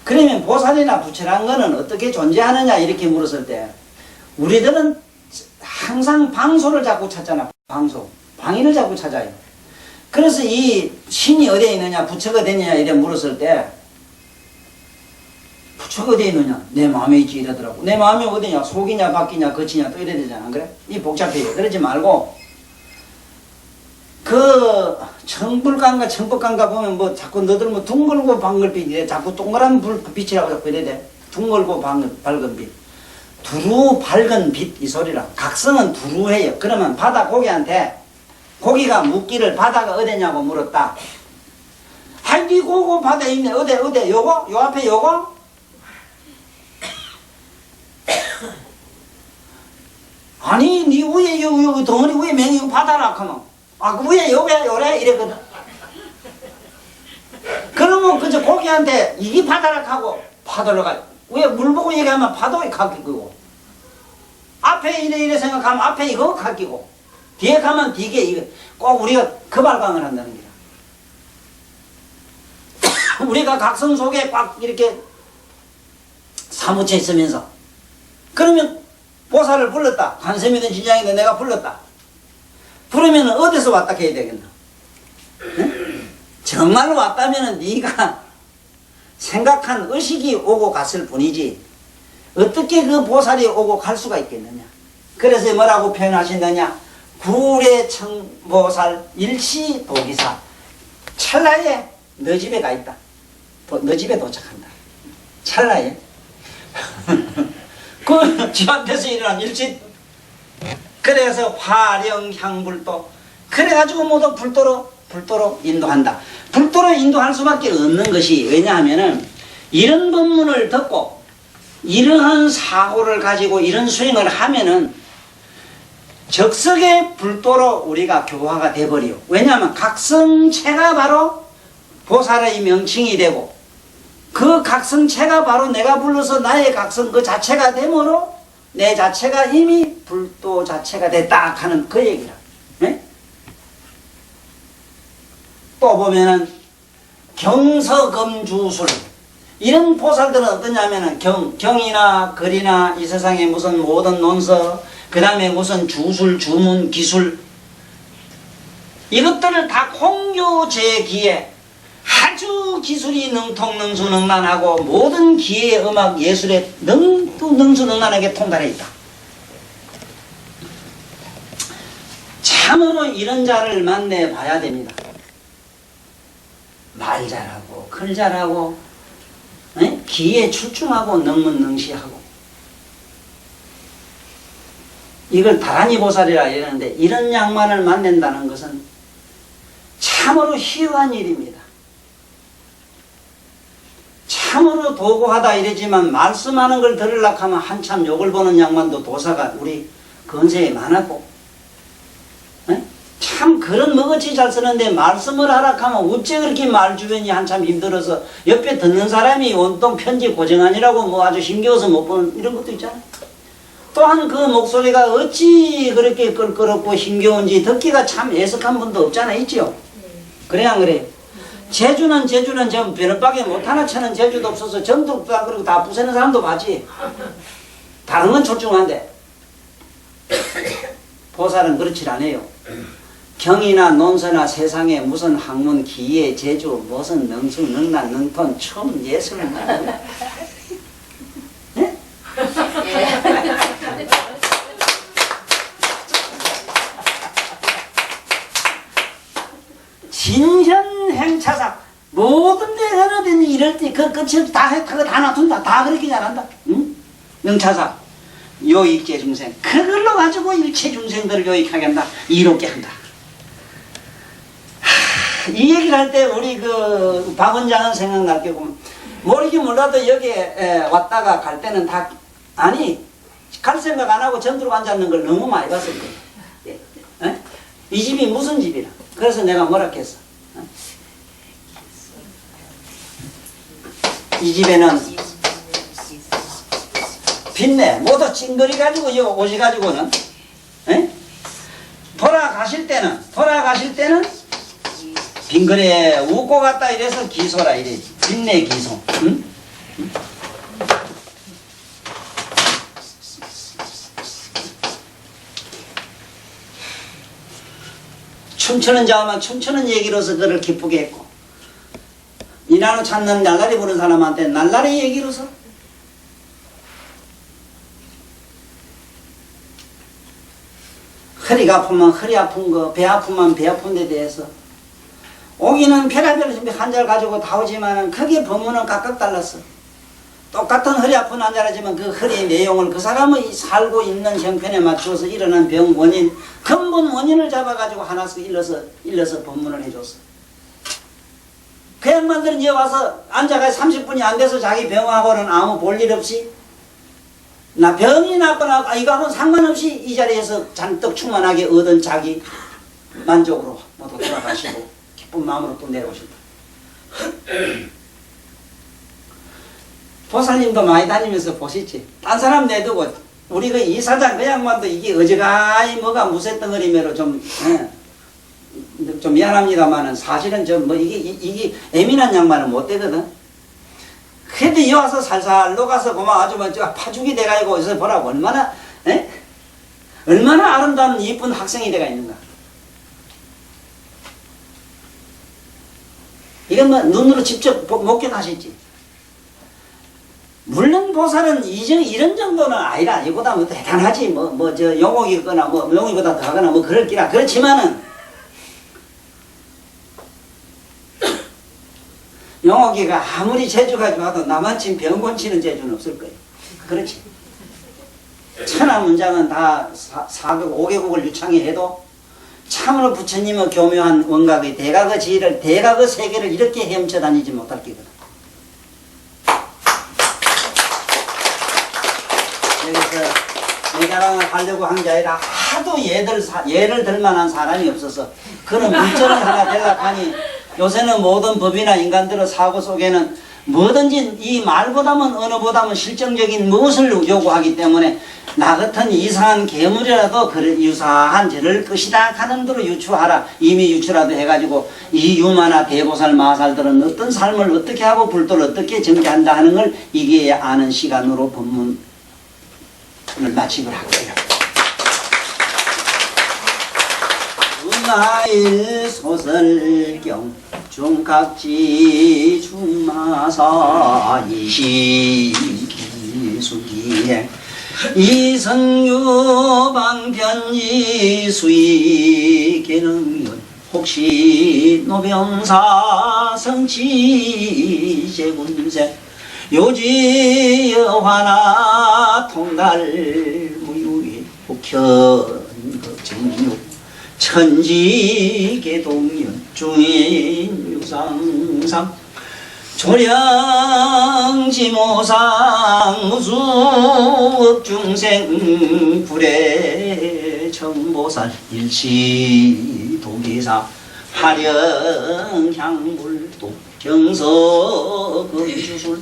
그러면 보살이나 부처란 거는 어떻게 존재하느냐, 이렇게 물었을 때, 우리들은 항상 방소를 자꾸 찾잖아, 방소. 방인을 자꾸 찾아요. 그래서 이 신이 어디에 있느냐, 부처가 어디에 있느냐 이래 물었을 때 부처가 어디에 있느냐? 내 마음에 있지 이러더라고. 내 마음이 어디냐? 속이냐 밖이냐 거치냐 또 이래야 되잖아. 안 그래? 이 복잡해요. 그러지 말고 그 청불강가 청법강가 보면 뭐 자꾸 너들 뭐 둥글고 방글빛 이래 자꾸 동그란 빛이라고 자꾸 이래 돼. 둥글고 밝은 빛. 두루 밝은 빛 이 소리라. 각성은 두루해요. 그러면 바다 고기한테 고기가 묻기를 바다가 어디냐고 물었다. 아이 고고 바다에 있네. 어디 요거? 요 앞에 요거? 아니 니 위에 요 덩어리 위에 맹이 바다라 하면 그 위에 요래 이랬거든. 그러면 그저 고기한테 이게 바다라 하고 파도를 가 위에 물 보고 얘기하면 파도에 가끼고 앞에 이래 생각하면 앞에 이거 가끼고 뒤에 가면 뒤에 이거 꼭 우리가 거발강을 한다는 거야. 우리가 각성 속에 꽉 이렇게 사무쳐 있으면서 그러면 보살을 불렀다. 관세음이든 진장이든 내가 불렀다. 부르면 어디서 왔다 해야 되겠나? 응? 정말로 왔다면 네가 생각한 의식이 오고 갔을 뿐이지 어떻게 그 보살이 오고 갈 수가 있겠느냐? 그래서 뭐라고 표현하신다냐? 구례청보살 일시도기사 찰나에 너 집에 가 있다. 너 집에 도착한다. 찰나에 그 지한테서 일어난 일시 그래서 화령향불도 그래가지고 모두 불도로 인도한다. 불도로 인도할 수밖에 없는 것이 왜냐하면은 이런 법문을 듣고 이러한 사고를 가지고 이런 수행을 하면은 적석의 불도로 우리가 교화가 돼버려. 왜냐하면 각성체가 바로 보살의 명칭이 되고 그 각성체가 바로 내가 불러서 나의 각성 그 자체가 되므로 내 자체가 이미 불도 자체가 됐다 하는 그 얘기라. 네? 또 보면은 경서검주술 이런 보살들은 어떠냐면은 경이나 글이나 이 세상에 무슨 모든 논서 그 다음에 무슨 주술 주문 기술 이것들을 다 공교제기에 아주 기술이 능통능수능란하고 모든 기의 음악 예술에 능수능란하게 통달해 있다. 참으로 이런 자를 만나 봐야 됩니다. 말 잘하고 글 잘하고 기에 출중하고 능문능시하고 이걸 다란이 보살이라 이러는데 이런 양반을 만난다는 것은 참으로 희유한 일입니다. 참으로 도고하다 이러지만 말씀하는 걸 들으려고 하면 한참 욕을 보는 양반도 도사가 우리 근세에 많았고 참 그런 머거치 잘 쓰는데 말씀을 하라고 하면 어째 그렇게 말 주변이 한참 힘들어서 옆에 듣는 사람이 온통 편지 고정하니라고 뭐 아주 힘겨워서 못 보는 이런 것도 있잖아요. 또한 그 목소리가 어찌 그렇게 껄끄럽고 힘겨운지 듣기가 참 애석한 분도 없잖아 있지요. 그래 안 그래요? 제주는 전 변호밖에 못 하나 쳐는 제주도 없어서 전도 다 그러고 다 부수는 사람도 봤지. 다른 건 출중한데 보살은 그렇지 않아요. 경이나 논서나 세상에 무슨 학문 기예 제주 무슨 능수 능란 능톤 춤 예술 네? 진현행차사 모든 데 하나든 이럴 때 그 끝을 다 놔둔다. 다 그렇게 잘한다. 응? 명차사 요익제 중생 그걸로 가지고 일체 중생들을 요익하게 한다. 이롭게 한다. 이 얘기를 할 때 우리 그 박 원장은 생각날 게 보면 모르긴 몰라도 여기에 왔다가 갈 때는 다 아니 갈 생각 안 하고 전두로 앉았는 걸 너무 많이 봤을 거예요. 이 집이 무슨 집이라. 그래서 내가 뭐라 했어. 이 집에는 빛내 모두 찡거리 가지고 오지 가지고는 돌아가실 때는 빙그레 웃고 갔다 이래서 기소라 이래. 빛내 기소. 응? 춤추는 자만 춤추는 얘기로서 그를 기쁘게 했고, 이나노 찾는 날라리 부는 사람한테 날라리 얘기로서, 허리가 아프면 허리 아픈 거, 배 아프면 배 아픈 데 대해서, 오기는 별의별 환자를 가지고 다 오지만은 크게 법문은 각각 달랐어. 똑같은 허리 아픈 환자라지만 그 허리의 내용을 그 사람의 살고 있는 형편에 맞추어서 일어난 병 원인, 근본 원인을 잡아가지고 하나씩 일러서 법문을 해줬어. 그 양반들은 이제 와서 앉아가 30분이 안 돼서 자기 병하고는 아무 볼일 없이, 나 병이 났거나 이거하고는 상관없이 이 자리에서 잔뜩 충만하게 얻은 자기 만족으로 모두 돌아가시고 기쁜 마음으로 또 내려오신다. 보살님도 많이 다니면서 보시지. 딴 사람 내두고 우리 그 이사장 그 양반도 이게 어지간히 뭐가 무쇠덩어리매로 좀 미안합니다만은 사실은 좀 뭐 이게 예민한 양반은 못 되거든. 그래도 이 와서 살살 녹아서 고마 아주 먼저 파죽이 돼가지고 어디서 보라고 얼마나 아름다운 이쁜 학생이 돼가 있는가. 이건 뭐 눈으로 직접 목격하시지. 물론 보살은 이런 정도는 아니라 이보다 뭐 대단하지 저 영옥이거나 영옥이보다 더 하거나 그럴 기라. 그렇지만은 영옥이가 아무리 재주 가지고 와도 나만친 병곤 치는 재주는 없을 거예요. 그렇지. 천하문장은 다 4국 5개국을 유창히 해도 참으로 부처님의 교묘한 원각의 대각의 지혜를, 대각의 세계를 이렇게 헤엄쳐 다니지 못할 기거든. 여기서 내 자랑을 하려고 한 게 아니라 하도 예를 들 만한 사람이 없어서 그런 물질을 하나 되려고 하니, 요새는 모든 법이나 인간들의 사고 속에는 뭐든지 이 말보다는 언어보다는 실정적인 무엇을 요구하기 때문에 나 같은 이상한 괴물이라도 유사한 저럴 것이다 하는 대로 유추하라. 이미 유추라도 해가지고 이 유마나 대보살 마살들은 어떤 삶을 어떻게 하고 불도를 어떻게 전개한다 하는 걸 이게 아는 시간으로 법문을 마치기로 할게요. 나일 소설경 중각지 중마사 이시기수기행 이성유 방편이 수의 기능연 혹시 노병사 성치 제군세 요지여화나 통달 무유의 복현 걱정유 천지계동연 중인 유상상 조량지모상 무수업중생 불의 청보살 일치도기사 화령향불도 경서금주술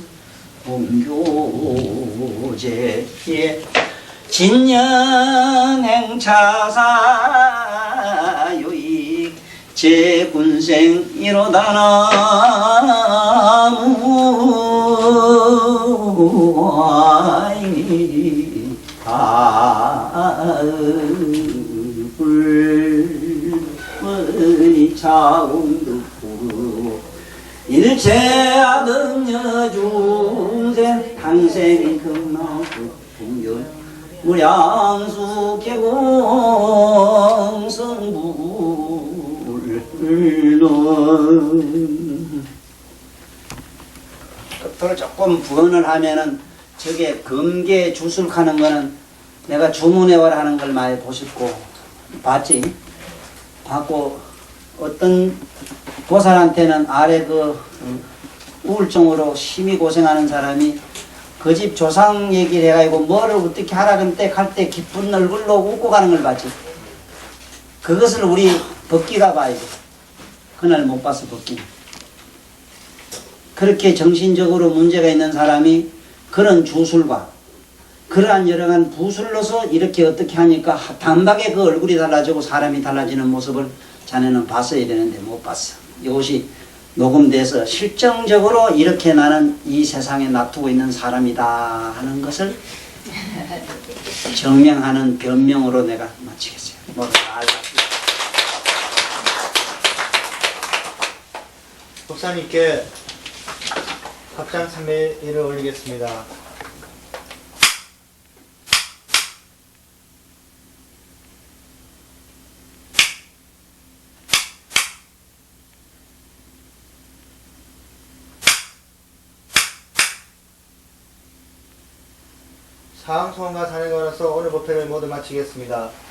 공교제예 진년행차사 요익 제군생 이로다나무 불불이 차공득구 일체아등여 중생 당생이 극락구 풍년 무량수 계공 성불론 끝으로 조금 부언을 하면은 저게 금계 주술하는 거는 내가 주문해와라 하는 걸 많이 보셨고 봤지? 봤고 어떤 보살한테는 아래 그 우울증으로 심히 고생하는 사람이 그 집 조상 얘기를 해가지고 뭐를 어떻게 하라 그러면 할 때 기쁜 얼굴로 웃고 가는 걸 봤지. 그것을 우리 법기가 봐야지. 그날 못 봤어 법기는. 그렇게 정신적으로 문제가 있는 사람이 그런 주술과 그러한 여러한 부술로서 이렇게 어떻게 하니까 단박에 그 얼굴이 달라지고 사람이 달라지는 모습을 자네는 봤어야 되는데 못 봤어. 이것이 녹음돼서 실정적으로 이렇게 나는 이 세상에 놔두고 있는 사람이다 하는 것을 증명하는 변명으로 내가 마치겠어요. 모두 다 알겠습니다. 법사님께 합장 참배를 올리겠습니다. 사항 소원과 산행으로서 오늘 법회를 모두 마치겠습니다.